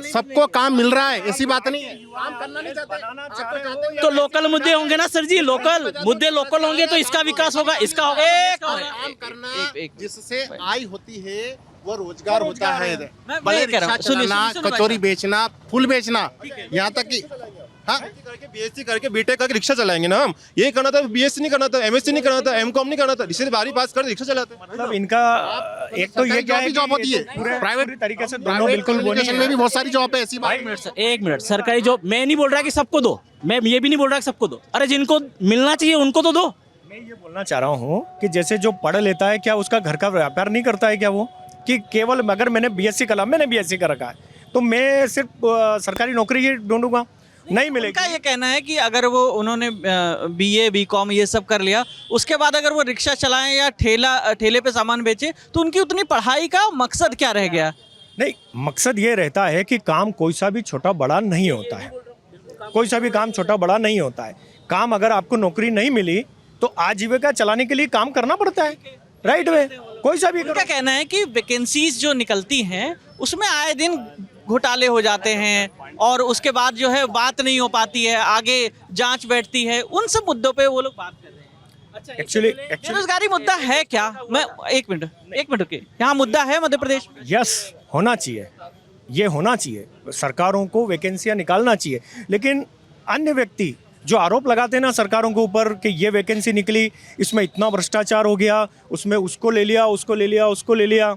L: सबको काम मिल रहा है, ऐसी बात नहीं है। काम करना नहीं चाहते
E: तो लोकल मुद्दे होंगे ना सर जी, लोकल मुद्दे लोकल होंगे तो इसका विकास होगा, इसका होगा।
L: काम करना जिससे आय होती है वो रोजगार होता है।
B: मैं कह रहा हूँ,
L: चलाना, कचौरी बेचना, फूल बेचना, यहाँ तक कि हाँ
C: बीएससी करके बीटेक करके रिक्शा चलाएंगे ना हम। ये करना था, बीएससी नहीं करना था, एमएससी नहीं करना था, एमकॉम नहीं करना था, इससे 12वीं पास कर रिक्शा चलाते हैं।
F: मतलब इनका एक तो ये क्या है,
L: जॉब होती है,
F: प्राइवेट तरीके से दोनों बिल्कुल वो नहीं
L: में भी बहुत सारी जॉब है, ऐसी बात।
E: एक मिनट, सरकारी जॉब मैं नहीं बोल रहा कि सबको दो, मैं ये भी नहीं बोल रहा कि सबको दो। अरे जिनको मिलना चाहिए उनको तो दो।
F: मैं ये बोलना चाह रहा हूँ कि जैसे जो पढ़ लेता है, क्या उसका घर का व्यापार नहीं करता है क्या वो? कि केवल अगर मैंने बीएससी करा, मैंने बीएससी कर रखा है, तो मैं सिर्फ सरकारी नौकरी ही ढूंढूंगा? नहीं मिलेगी।
B: उनका ये कहना है कि अगर वो उन्होंने बीए बीकॉम ये सब कर लिया, उसके बाद अगर वो रिक्शा चलाएं या ठेले पे सामान बेचे, तो उनकी उतनी पढ़ाई का मकसद क्या रह गया?
F: नहीं, मकसद ये रहता है कि काम कोई सा भी छोटा बड़ा नहीं होता है। कोई सा भी काम छोटा बड़ा नहीं होता है। काम अगर आपको नौकरी नहीं मिली तो आजीविका चलाने के लिए काम करना पड़ता है, राइट वे, कोई सा भी।
B: उनका कहना है कि वैकेंसीज जो निकलती हैं उसमें आए दिन घोटाले हो जाते हैं और उसके बाद जो है बात नहीं हो पाती है, आगे जांच बैठती है, उन सब मुद्दों पे वो लोग बात कर रहे हैं। अच्छा,
F: एक्चुअली
B: बेरोजगारी मुद्दा है क्या? मैं एक मिनट रुके, यहाँ मुद्दा है मध्य प्रदेश में?
F: यस, होना चाहिए, ये होना चाहिए। सरकारों को वैकेंसियां निकालना चाहिए, लेकिन अन्य व्यक्ति जो आरोप लगाते हैं ना सरकारों के ऊपर कि ये वैकेंसी निकली, इसमें इतना भ्रष्टाचार हो गया, उसमें उसको ले लिया,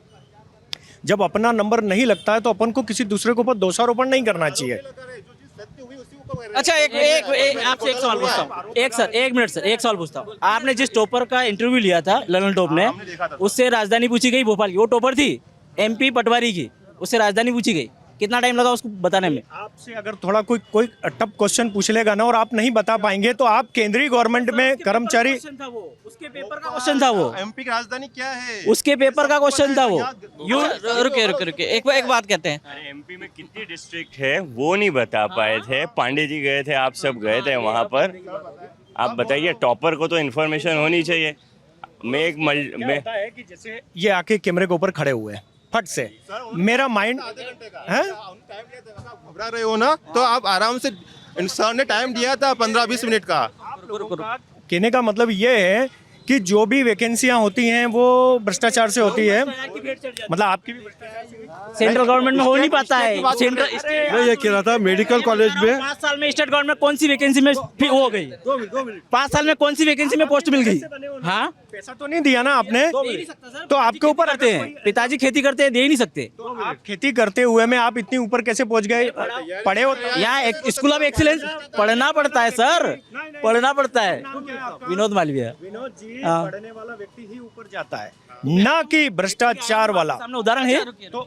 F: जब अपना नंबर नहीं लगता है तो अपन को किसी दूसरे के ऊपर दोषारोपण नहीं करना चाहिए।
E: अच्छा, आपसे एक सवाल पूछता हूँ। एक मिनट सर, एक सवाल पूछता हूँ। आपने जिस टॉपर का इंटरव्यू लिया था, ललन टॉप ने, उससे राजधानी पूछी गई भोपाल की, वो टॉपर थी एमपी पटवारी की, उससे राजधानी पूछी गई। कितना टाइम लगा उसको बताने में?
F: आपसे अगर थोड़ा कोई टफ क्वेश्चन पूछ लेगा ना और आप नहीं बता पाएंगे तो आप केंद्रीय गवर्नमेंट में कर्मचारी,
E: उसके पेपर का क्वेश्चन था वो,
C: एमपी की राजधानी क्या है,
E: उसके पेपर का क्वेश्चन था वो।
B: रुके एक बात कहते हैं।
G: अरे एमपी में कितनी डिस्ट्रिक्ट है वो नहीं बता पाए थे, पांडे जी गए थे, आप सब गए थे वहाँ पर। आप बताइए, टॉपर को तो इन्फॉर्मेशन होनी चाहिए। मैं
F: कि जैसे ये आके कैमरे के ऊपर खड़े हुए हैं फट से, मेरा माइंड है,
C: घबरा रहे हो ना, तो आप आराम से, सर ने टाइम दिया था 15-20 मिनट का।
F: कहने का मतलब ये है कि जो भी वैकेंसियां होती हैं वो भ्रष्टाचार से होती है। मतलब आपकी भी
E: सेंट्रल गवर्नमेंट में हो नहीं पाता है। सेंट्रल
D: मैं ये कह रहा था मेडिकल कॉलेज में
E: 5 साल में स्टेट गवर्नमेंट कौन सी वैकेंसी में फिर हो गई? 5 साल में कौन सी वैकेंसी में पोस्ट मिल गई? हाँ,
F: पैसा तो नहीं दिया ना आपने, तो आपके ऊपर
E: करते हैं। पिताजी खेती करते हैं, दे ही नहीं सकते।
F: तो आप खेती करते हुए में आप इतनी ऊपर कैसे पहुंच गए? पढ़े हो
E: यहाँ स्कूल ऑफ एक्सीलेंस पढ़ना पड़ता है सर, पढ़ना पड़ता है। विनोद मालवीय।
F: विनोद जी, पढ़ने वाला व्यक्ति ही ऊपर जाता है, ना कि भ्रष्टाचार वाला।
E: सामने उदाहरण है।
B: तो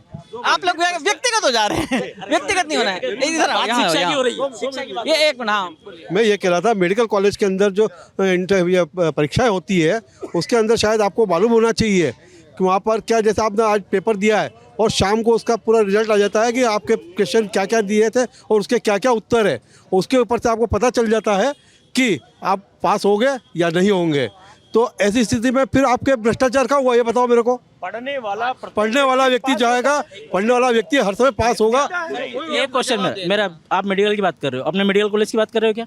B: आप लोग व्यक्तिगत हो जा रहे हैं, व्यक्तिगत नहीं होना है।
E: शिक्षा की हो रही है।
B: ये एक नाम
D: मैं ये कह रहा था मेडिकल कॉलेज के अंदर जो इंटरव्यू परीक्षाएं होती है उसके अंदर शायद आपको मालूम होना चाहिए कि वहाँ पर क्या, जैसे आपने आज पेपर दिया है और शाम को उसका पूरा रिजल्ट आ जाता है कि आपके क्वेश्चन क्या क्या दिए थे और उसके क्या क्या उत्तर है, उसके ऊपर से आपको पता चल जाता है कि आप पास हो गए या नहीं होंगे। तो ऐसी स्थिति में फिर आपके भ्रष्टाचार का हुआ, ये बताओ मेरे को।
F: पढ़ने वाला
D: व्यक्ति जाएगा, पढ़ने वाला व्यक्ति हर समय पास होगा।
E: ये क्वेश्चन मेरा, आप मेडिकल की बात कर रहे हो, अपने मेडिकल कॉलेज की बात कर रहे हो क्या?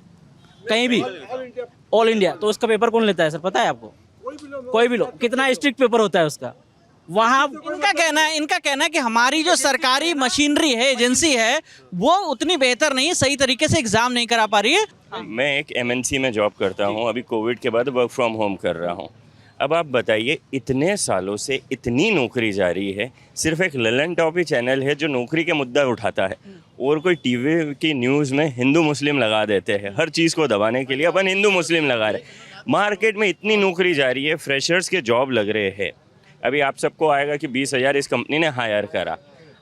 E: कहीं भी ऑल इंडिया, तो उसका पेपर कौन लेता है सर, पता है आपको? कोई भी लो। कितना स्ट्रिक्ट पेपर होता है उसका वहाँ?
B: इनका कहना है कि हमारी जो सरकारी मशीनरी है, एजेंसी है, वो उतनी बेहतर नहीं, सही तरीके से एग्जाम नहीं करा पा रही है।
G: मैं एक एमएनसी में जॉब करता हूँ, अभी कोविड के बाद वर्क फ्रॉम होम कर रहा हूँ। अब आप बताइए, इतने सालों से इतनी नौकरी जारी है, सिर्फ एक ललन टॉप ही चैनल है जो नौकरी के मुद्दा उठाता है, और कोई टीवी की न्यूज़ में हिंदू मुस्लिम लगा देते हैं। हर चीज़ को दबाने के लिए अपन हिंदू मुस्लिम लगा रहे। मार्केट में इतनी नौकरी जारी है, फ्रेशर्स के जॉब लग रहे हैं। अभी आप सबको आएगा कि 20,000 इस कंपनी ने हायर करा,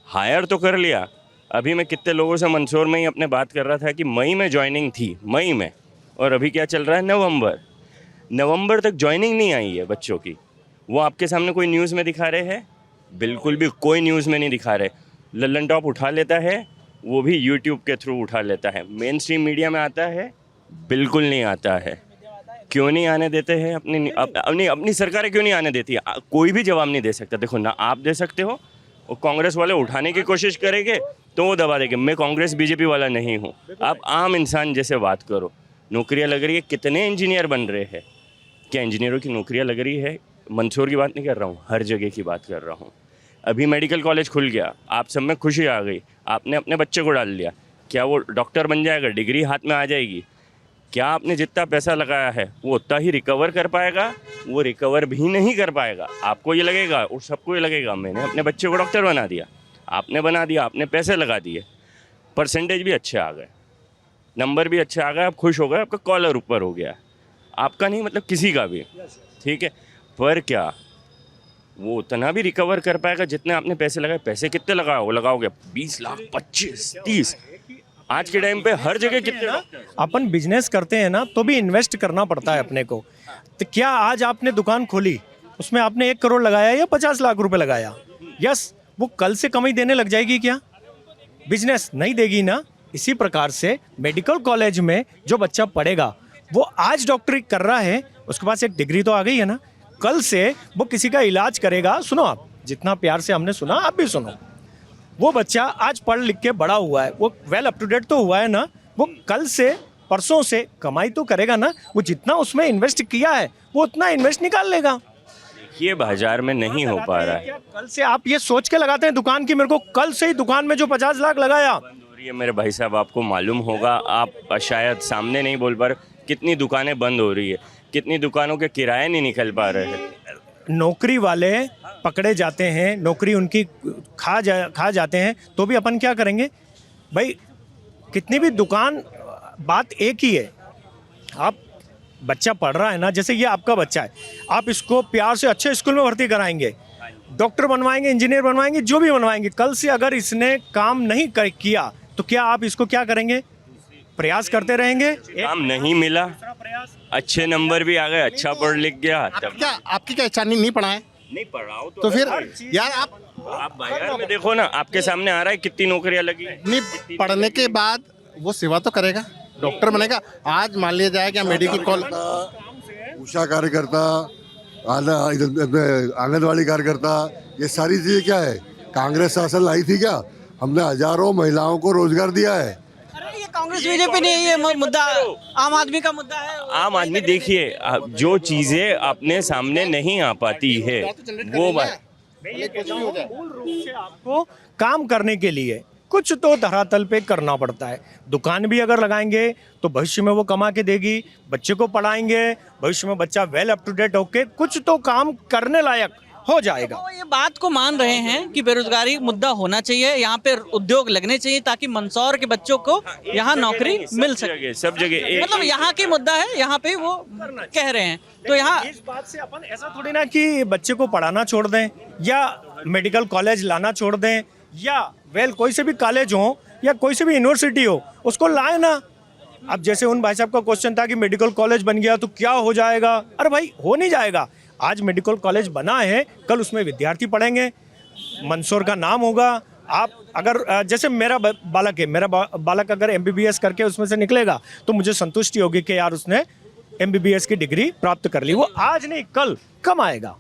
G: हायर तो कर लिया। अभी मैं कितने लोगों से मंदसौर में ही अपने बात कर रहा था कि मई में ज्वाइनिंग थी, मई में, और अभी क्या चल रहा है, नवंबर तक ज्वाइनिंग नहीं आई है बच्चों की। वो आपके सामने कोई न्यूज़ में दिखा रहे हैं? बिल्कुल भी कोई न्यूज़ में नहीं दिखा रहे। लल्लन टॉप उठा लेता है, वो भी यूट्यूब के थ्रू उठा लेता है। मेन स्ट्रीम मीडिया में आता है? बिल्कुल नहीं आता है। क्यों नहीं आने देते हैं? अपनी सरकारें क्यों नहीं आने देती? कोई भी जवाब नहीं दे सकता। देखो ना, आप दे सकते हो, और कांग्रेस वाले उठाने की कोशिश करेंगे तो वो दबा देंगे। मैं कांग्रेस बीजेपी वाला नहीं हूँ। आप आम इंसान जैसे बात करो। नौकरियाँ लग रही है, कितने इंजीनियर बन रहे हैं? क्या इंजीनियरों की नौकरियाँ लग रही है? मंदसौर की बात नहीं कर रहा हूँ, हर जगह की बात कर रहा हूँ। अभी मेडिकल कॉलेज खुल गया, आप सब में खुशी आ गई, आपने अपने बच्चे को डाल लिया। क्या वो डॉक्टर बन जाएगा? डिग्री हाथ में आ जाएगी? क्या आपने जितना पैसा लगाया है वो उतना ही रिकवर कर पाएगा? वो रिकवर भी नहीं कर पाएगा। आपको ये लगेगा और सबको ये लगेगा मैंने अपने बच्चे को डॉक्टर बना दिया। आपने बना दिया, आपने पैसे लगा दिए, परसेंटेज भी अच्छे आ गए, नंबर भी अच्छे आ गए, आप खुश हो गए, आपका कॉलर ऊपर हो गया, आपका नहीं मतलब किसी का भी, ठीक है। पर क्या वो उतना भी रिकवर कर पाएगा जितने आपने पैसे लगाए? पैसे कितने लगाओगे? 20 लाख, 25, 30। आज के टाइम पे हर जगह कितने
F: अपन बिजनेस करते हैं ना, तो भी इन्वेस्ट करना पड़ता है अपने को। तो क्या आज आपने दुकान खोली, उसमें आपने 1 करोड़ लगाया या 50 लाख रुपए लगाया? यस, वो कल से कमाई देने लग जाएगी क्या? बिजनेस नहीं देगी ना। इसी प्रकार से मेडिकल कॉलेज में जो बच्चा पढ़ेगा, वो आज डॉक्टरी कर रहा है, उसके पास एक डिग्री तो आ गई है ना, कल से वो किसी का इलाज करेगा। सुनो, आप जितना प्यार से हमने सुना, आप भी सुनो। वो बच्चा आज पढ़ लिख के बड़ा हुआ है, वो वेल अप टू डेट तो हुआ है ना, वो कल से परसों से कमाई तो करेगा ना। वो जितना उसमें इन्वेस्ट किया है वो उतना इन्वेस्ट निकाल लेगा।
G: ये बाजार में नहीं हो पा रहा है।
F: कल से आप ये सोच के लगाते हैं दुकान की, मेरे को कल से ही दुकान में जो 50 लाख लगाया।
G: ये मेरे भाई साहब, आपको मालूम होगा, आप शायद सामने नहीं बोल पा रहे, कितनी दुकानें बंद हो रही है, कितनी दुकानों के किराए नहीं निकल पा रहे हैं।
F: नौकरी वाले पकड़े जाते हैं, नौकरी उनकी खा जाते हैं, तो भी अपन क्या करेंगे भाई? कितनी भी दुकान, बात एक ही है। आप बच्चा पढ़ रहा है ना, जैसे ये आपका बच्चा है, आप इसको प्यार से अच्छे स्कूल में भर्ती कराएंगे, डॉक्टर बनवाएंगे, इंजीनियर बनवाएंगे, जो भी बनवाएंगे। कल से अगर इसने काम नहीं किया तो क्या आप इसको क्या करेंगे? प्रयास करते रहेंगे।
G: काम नहीं मिला, अच्छे नंबर भी आ गए, अच्छा पढ़ लिख गया,
L: आपकी क्या इच्छा नहीं पढ़ा है?
G: नहीं पढ़ाओ
L: तो फिर यार आप
G: बाजार में देखो ना, आपके सामने आ रहा है कितनी नौकरियां लगी।
L: नहीं पढ़ने के बाद वो सेवा तो करेगा, डॉक्टर बनेगा। आज मान लिया जाए कि मेडिकल कॉलेज,
M: उषा कार्यकर्ता, आंगनवाड़ी कार्यकर्ता, ये सारी चीजें क्या है? कांग्रेस शासन लाई थी क्या? हमने हजारों महिलाओं को रोजगार दिया है।
B: अरे ये कांग्रेस बीजेपी नहीं, ये मुद्दा आम आदमी का मुद्दा है।
G: आम आदमी देखिए, जो चीज़ें अपने सामने नहीं आ पाती है वो बात
F: मूल रूप से आपको काम करने के लिए कुछ तो धरातल पे करना पड़ता है। दुकान भी अगर लगाएंगे तो भविष्य में वो कमा के देगी, बच्चे को पढ़ाएंगे, भविष्य में बच्चा वेल अप टू डेट होके कुछ तो काम करने लायक हो जाएगा।
B: तो ये बात को मान रहे हैं कि बेरोजगारी मुद्दा होना चाहिए, यहाँ पे उद्योग लगने चाहिए ताकि मंदसौर के बच्चों को यहाँ नौकरी मिल सके।
G: सब जगह
B: मतलब यहाँ की मुद्दा है, यहाँ पे वो कह रहे हैं। तो यहाँ
F: इस बात से अपन ऐसा थोड़ी ना कि बच्चे को पढ़ाना छोड़ दें या मेडिकल कॉलेज लाना छोड़ दें या कोई से भी कॉलेज हो या कोई से भी यूनिवर्सिटी हो उसको लाए ना। अब जैसे उन भाई साहब का क्वेश्चन था कि मेडिकल कॉलेज बन गया तो क्या हो जाएगा, अरे भाई हो नहीं जाएगा। आज मेडिकल कॉलेज बना है, कल उसमें विद्यार्थी पढ़ेंगे, मंदसौर का नाम होगा। आप अगर जैसे मेरा बालक है, मेरा बालक अगर MBBS करके उसमें से निकलेगा तो मुझे संतुष्टि होगी कि यार उसने MBBS की डिग्री प्राप्त कर ली। वो आज नहीं कल कम आएगा।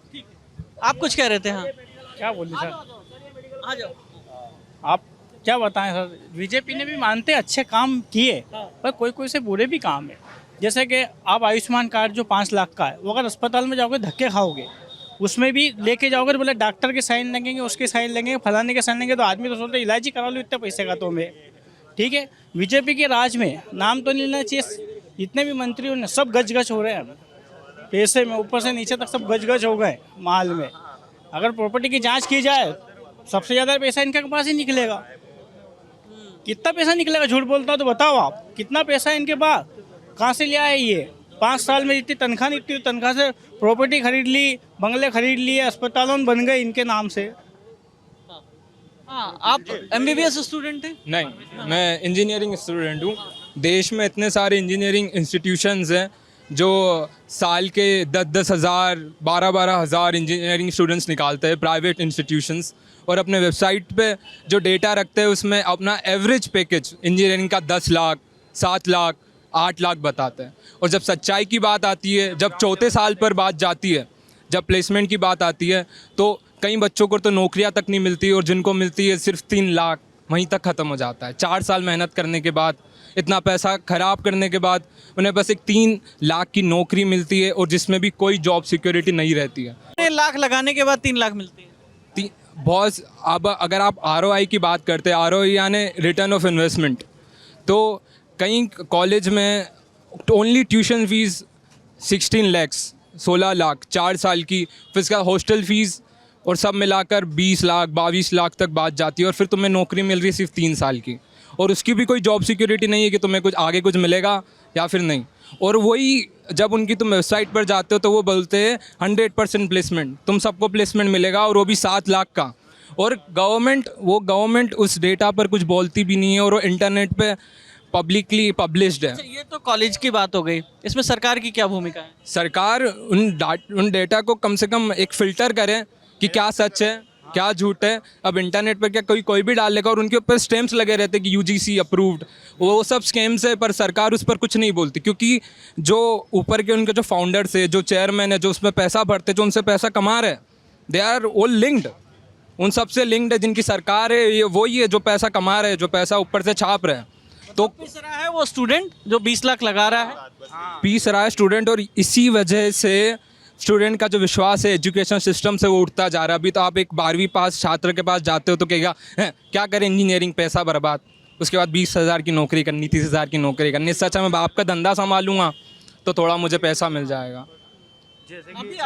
B: आप कुछ कह रहे थे? हाँ,
E: क्या बोले सर,
B: आ जाओ।
E: आप क्या बताएं सर, बीजेपी ने भी मानते अच्छे काम किए, पर कोई कोई से बुरे भी काम है। जैसे कि आप आयुष्मान कार्ड जो 5 लाख का है, वो अगर अस्पताल में जाओगे धक्के खाओगे, उसमें भी लेके जाओगे तो बोले डॉक्टर के साइन लगेंगे, उसके साइन लगेंगे, फलाने के साइन लगेंगे, तो आदमी तो सोचते इलाज ही करा लो इतने पैसे का तो मैं। ठीक है, बीजेपी के राज में नाम तो नहीं लेना चाहिए, जितने भी मंत्री उन्हें सब गज गज हो रहे हैं पैसे में, ऊपर से नीचे तक सब गज गज हो गए माल में। अगर प्रॉपर्टी की जाँच की जाए सबसे ज़्यादा पैसा इनके पास ही निकलेगा। कितना पैसा निकलेगा, झूठ बोलता तो बताओ आप, कितना पैसा है इनके पास, कहाँ से लिया है ये? 5 साल में जितनी तनख्वाह निकली, तनख्वाह से प्रॉपर्टी खरीद ली, बंगले खरीद लिए, अस्पतालों बन गए इनके नाम से।
B: हाँ, आप MBBS स्टूडेंट हैं?
N: नहीं, मैं इंजीनियरिंग स्टूडेंट हूँ। देश में इतने सारे इंजीनियरिंग इंस्टीट्यूशंस हैं जो साल के 10-10 हज़ार 12-12 हज़ार इंजीनियरिंग स्टूडेंट्स निकालते हैं, प्राइवेट इंस्टीट्यूशंस, और अपने वेबसाइट पे जो डेटा रखते हैं उसमें अपना एवरेज पैकेज इंजीनियरिंग का 10 लाख 7 लाख 8 लाख बताते हैं। और जब सच्चाई की बात आती है, जब चौथे साल पर बात जाती है, जब प्लेसमेंट की बात आती है, तो कई बच्चों को तो नौकरियां तक नहीं मिलती और जिनको मिलती है सिर्फ 3 लाख, वहीं तक ख़त्म हो जाता है। 4 साल मेहनत करने के बाद, इतना पैसा ख़राब करने के बाद उन्हें बस एक 3 लाख की नौकरी मिलती है और जिसमें भी कोई जॉब सिक्योरिटी नहीं रहती है।
B: 3 लाख लगाने के बाद 3 लाख मिलती है।
N: बहुत अब अगर आप ROI की बात करते हैं, ROI यानी रिटर्न ऑफ इन्वेस्टमेंट, तो कई कॉलेज में only tuition fees 16 lakh 16 lakh 4 साल की, फिर इसका हॉस्टल फीस और सब मिलाकर 20 लाख 22 लाख तक बात जाती है, और फिर तुम्हें नौकरी मिल रही है सिर्फ 3 साल की, और उसकी भी कोई जॉब सिक्योरिटी नहीं है कि तुम्हें कुछ आगे कुछ मिलेगा या फिर नहीं। और वही जब उनकी तुम वेबसाइट पर जाते हो तो वो बोलते हैं 100% प्लेसमेंट, तुम सबको प्लेसमेंट मिलेगा, और वो भी 7 लाख का। और गवर्नमेंट उस डेटा पर कुछ बोलती भी नहीं है, और वो इंटरनेट पे पब्लिकली पब्लिश्ड है।
B: ये तो कॉलेज की बात हो गई, इसमें सरकार की क्या भूमिका है?
N: सरकार उन डेटा को कम से कम एक फ़िल्टर करे कि क्या सच है क्या झूठ है। अब इंटरनेट पर क्या कोई भी डाल लेगा, और उनके ऊपर स्टैम्प्स लगे रहते हैं कि UGC अप्रूव्ड, वो सब स्कैम्स है, पर सरकार उस पर कुछ नहीं बोलती, क्योंकि जो ऊपर के उनके जो फाउंडर्स है, जो चेयरमैन है, जो उसमें पैसा भरते, जो उनसे पैसा कमा रहे हैं, दे आर ऑल लिंक्ड, उन सबसे लिंक्ड है। जिनकी सरकार है ये वही है जो पैसा कमा रहे हैं, जो पैसा ऊपर से छाप रहे हैं। तो
B: पीस रहा है वो स्टूडेंट जो 20 लाख लगा रहा है,
N: पीस रहा है स्टूडेंट, और इसी वजह से स्टूडेंट का जो विश्वास है एजुकेशन सिस्टम से वो उठता जा रहा है। अभी तो आप एक 12वीं पास छात्र के पास जाते हो तो कहेगा क्या करें इंजीनियरिंग, पैसा बर्बाद, उसके बाद 20,000 की नौकरी करनी, 30,000 की नौकरी करनी, इससे अच्छा मैं बाप का धंधा संभालूंगा तो थोड़ा मुझे पैसा मिल जाएगा।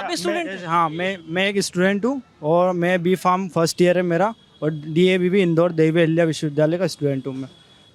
B: अभी स्टूडेंट?
E: हाँ, मैं एक स्टूडेंट हूँ और मैं B.Pharm फर्स्ट ईयर है मेरा, और DAV भी इंदौर देवी अहिल्या विश्वविद्यालय का स्टूडेंट हूँ मैं।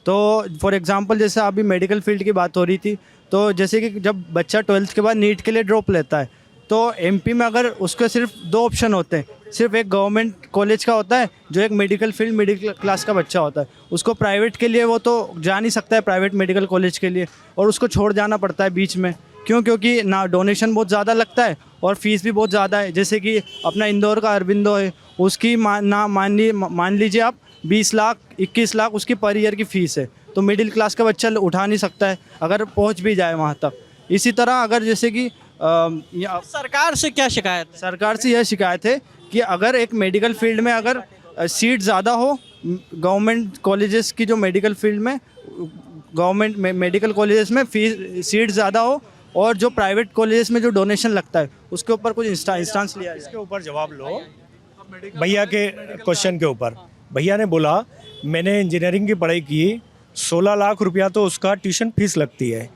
E: तो फॉर एग्जांपल जैसे अभी मेडिकल फील्ड की बात हो रही थी, तो जैसे कि जब बच्चा 12th के बाद नीट के लिए ड्रॉप लेता है, तो MP में अगर उसके सिर्फ 2 ऑप्शन होते हैं, सिर्फ एक गवर्नमेंट कॉलेज का होता है जो एक मेडिकल फील्ड मिडिल क्लास का बच्चा होता है, उसको प्राइवेट के लिए वो तो जा नहीं सकता है प्राइवेट मेडिकल कॉलेज के लिए, और उसको छोड़ जाना पड़ता है बीच में। क्यों? क्योंकि ना डोनेशन बहुत ज़्यादा लगता है और फीस भी बहुत ज़्यादा है। जैसे कि अपना इंदौर का अरबिंदो है, उसकी मान लीजिए आप 20 लाख 21 लाख उसकी पर ईयर की फ़ीस है, तो मिडिल क्लास का बच्चा उठा नहीं सकता है अगर पहुंच भी जाए वहां तक। इसी तरह अगर जैसे कि
B: सरकार से क्या शिकायत है?
E: सरकार से यह शिकायत है कि अगर एक मेडिकल फील्ड में अगर सीट ज़्यादा हो, गवर्नमेंट कॉलेजेस की जो मेडिकल फील्ड में गवर्नमेंट मेडिकल कॉलेजेस में फीस सीट ज़्यादा हो और जो प्राइवेट कॉलेजेस में जो डोनेशन लगता है उसके ऊपर कुछ इंस्टांस लिया जाए।
F: इसके ऊपर जवाब लो भैया के क्वेश्चन के ऊपर। भैया ने बोला मैंने इंजीनियरिंग की पढ़ाई की, 16 लाख रुपया तो उसका ट्यूशन फीस लगती है,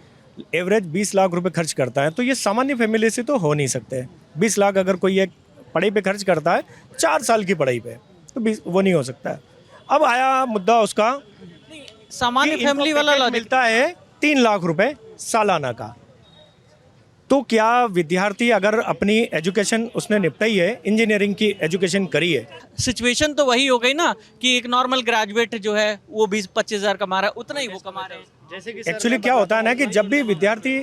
F: एवरेज 20 लाख रुपए खर्च करता है, तो ये सामान्य फैमिली से तो हो नहीं सकते। 20 लाख अगर कोई एक पढ़ाई पे खर्च करता है 4 साल की पढ़ाई पे, तो वो नहीं हो सकता है। अब आया मुद्दा उसका,
B: सामान्य फैमिली वाला लॉजिक
F: मिलता है 3 लाख रुपए सालाना का, तो क्या विद्यार्थी अगर अपनी एजुकेशन उसने निपटाई है, इंजीनियरिंग की एजुकेशन करी है,
B: सिचुएशन तो वही हो गई ना कि एक नॉर्मल ग्रेजुएट जो है वो 20-25 हज़ार कमा रहा है, उतना ही वो कमा रहे हैं। जैसे कि
F: एक्चुअली क्या होता है ना कि जब भी विद्यार्थी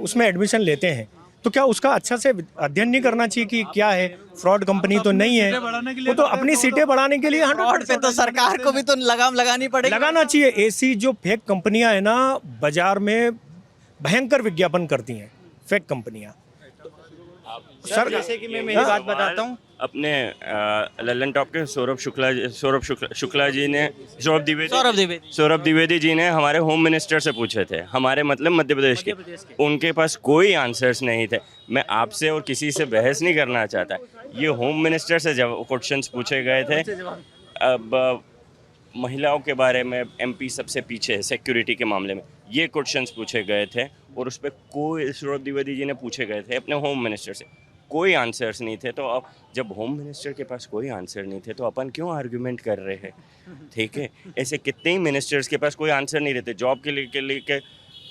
F: उसमें एडमिशन लेते हैं तो क्या उसका अच्छा से अध्ययन नहीं करना चाहिए कि क्या है, फ्रॉड कंपनी तो नहीं है, वो तो अपनी सीटें बढ़ाने के लिए
B: फ्रॉड पे तो सरकार को भी तो लगाम लगानी पड़ेगी।
F: लगाना चाहिए। ऐसी जो फेक कंपनियां है ना बाजार में भयंकर विज्ञापन करती हैं, फेक कंपनियां।
B: सर जैसे कि मैं मेरी बात बताता हूँ,
G: अपने लल्लन टॉप के सौरभ द्विवेदी जी ने हमारे होम मिनिस्टर से पूछे थे, हमारे मतलब मध्य प्रदेश के, उनके पास कोई आंसर्स नहीं थे। मैं आपसे और किसी से बहस नहीं करना चाहता, ये होम मिनिस्टर से जब क्वेश्चंस पूछे गए थे। अब महिलाओं के बारे में एमपी सबसे पीछे है सिक्योरिटी के मामले में, ये क्वेश्चंस पूछे गए थे और उस पर कोई सौरभ द्विवेदी जी ने पूछे गए थे अपने होम मिनिस्टर से, कोई आंसर्स नहीं थे। तो अब जब होम मिनिस्टर के पास कोई आंसर नहीं थे तो अपन क्यों आर्गुमेंट कर रहे हैं? ठीक है, ऐसे कितने ही मिनिस्टर्स के पास कोई आंसर नहीं रहते। जॉब के लिए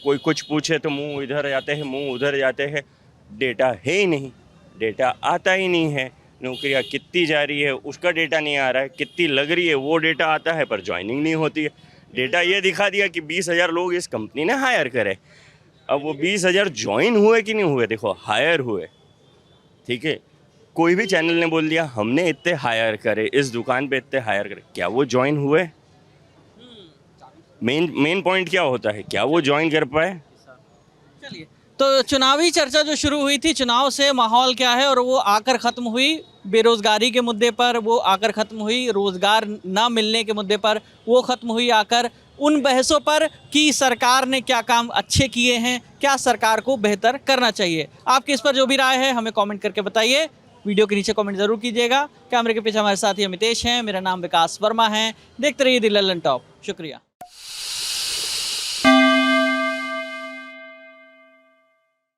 G: कोई कुछ पूछे तो मुंह इधर जाते हैं, मुंह उधर जाते हैं, डेटा है ही नहीं, डेटा आता ही नहीं है। नौकरियां कितनी जा रही है उसका डेटा नहीं आ रहा है, कितनी लग रही है वो डेटा आता है पर ज्वाइनिंग नहीं होती है। डेटा ये दिखा दिया कि 20,000 लोग इस कंपनी ने हायर करे, अब वो 20,000 ज्वाइन हुए कि नहीं हुए, देखो हायर हुए। ठीक है, कोई भी चैनल ने बोल दिया हमने इतने हायर करे, इस दुकान पे इतने हायर करे, क्या वो ज्वाइन हुए? मेन पॉइंट क्या होता है, क्या वो ज्वाइन कर पाए?
B: चलिए, तो चुनावी चर्चा जो शुरू हुई थी, चुनाव से माहौल क्या है और वो आकर ख़त्म हुई बेरोज़गारी के मुद्दे पर, वो आकर ख़त्म हुई रोज़गार ना मिलने के मुद्दे पर, वो ख़त्म हुई आकर उन बहसों पर कि सरकार ने क्या काम अच्छे किए हैं, क्या सरकार को बेहतर करना चाहिए। आपकी इस पर जो भी राय है हमें कमेंट करके बताइए, वीडियो के नीचे कमेंट ज़रूर कीजिएगा। कैमरे के पीछे हमारे साथी अमितेश हैं, मेरा नाम विकास वर्मा है। देखते रहिए द लल्लन टॉप। शुक्रिया।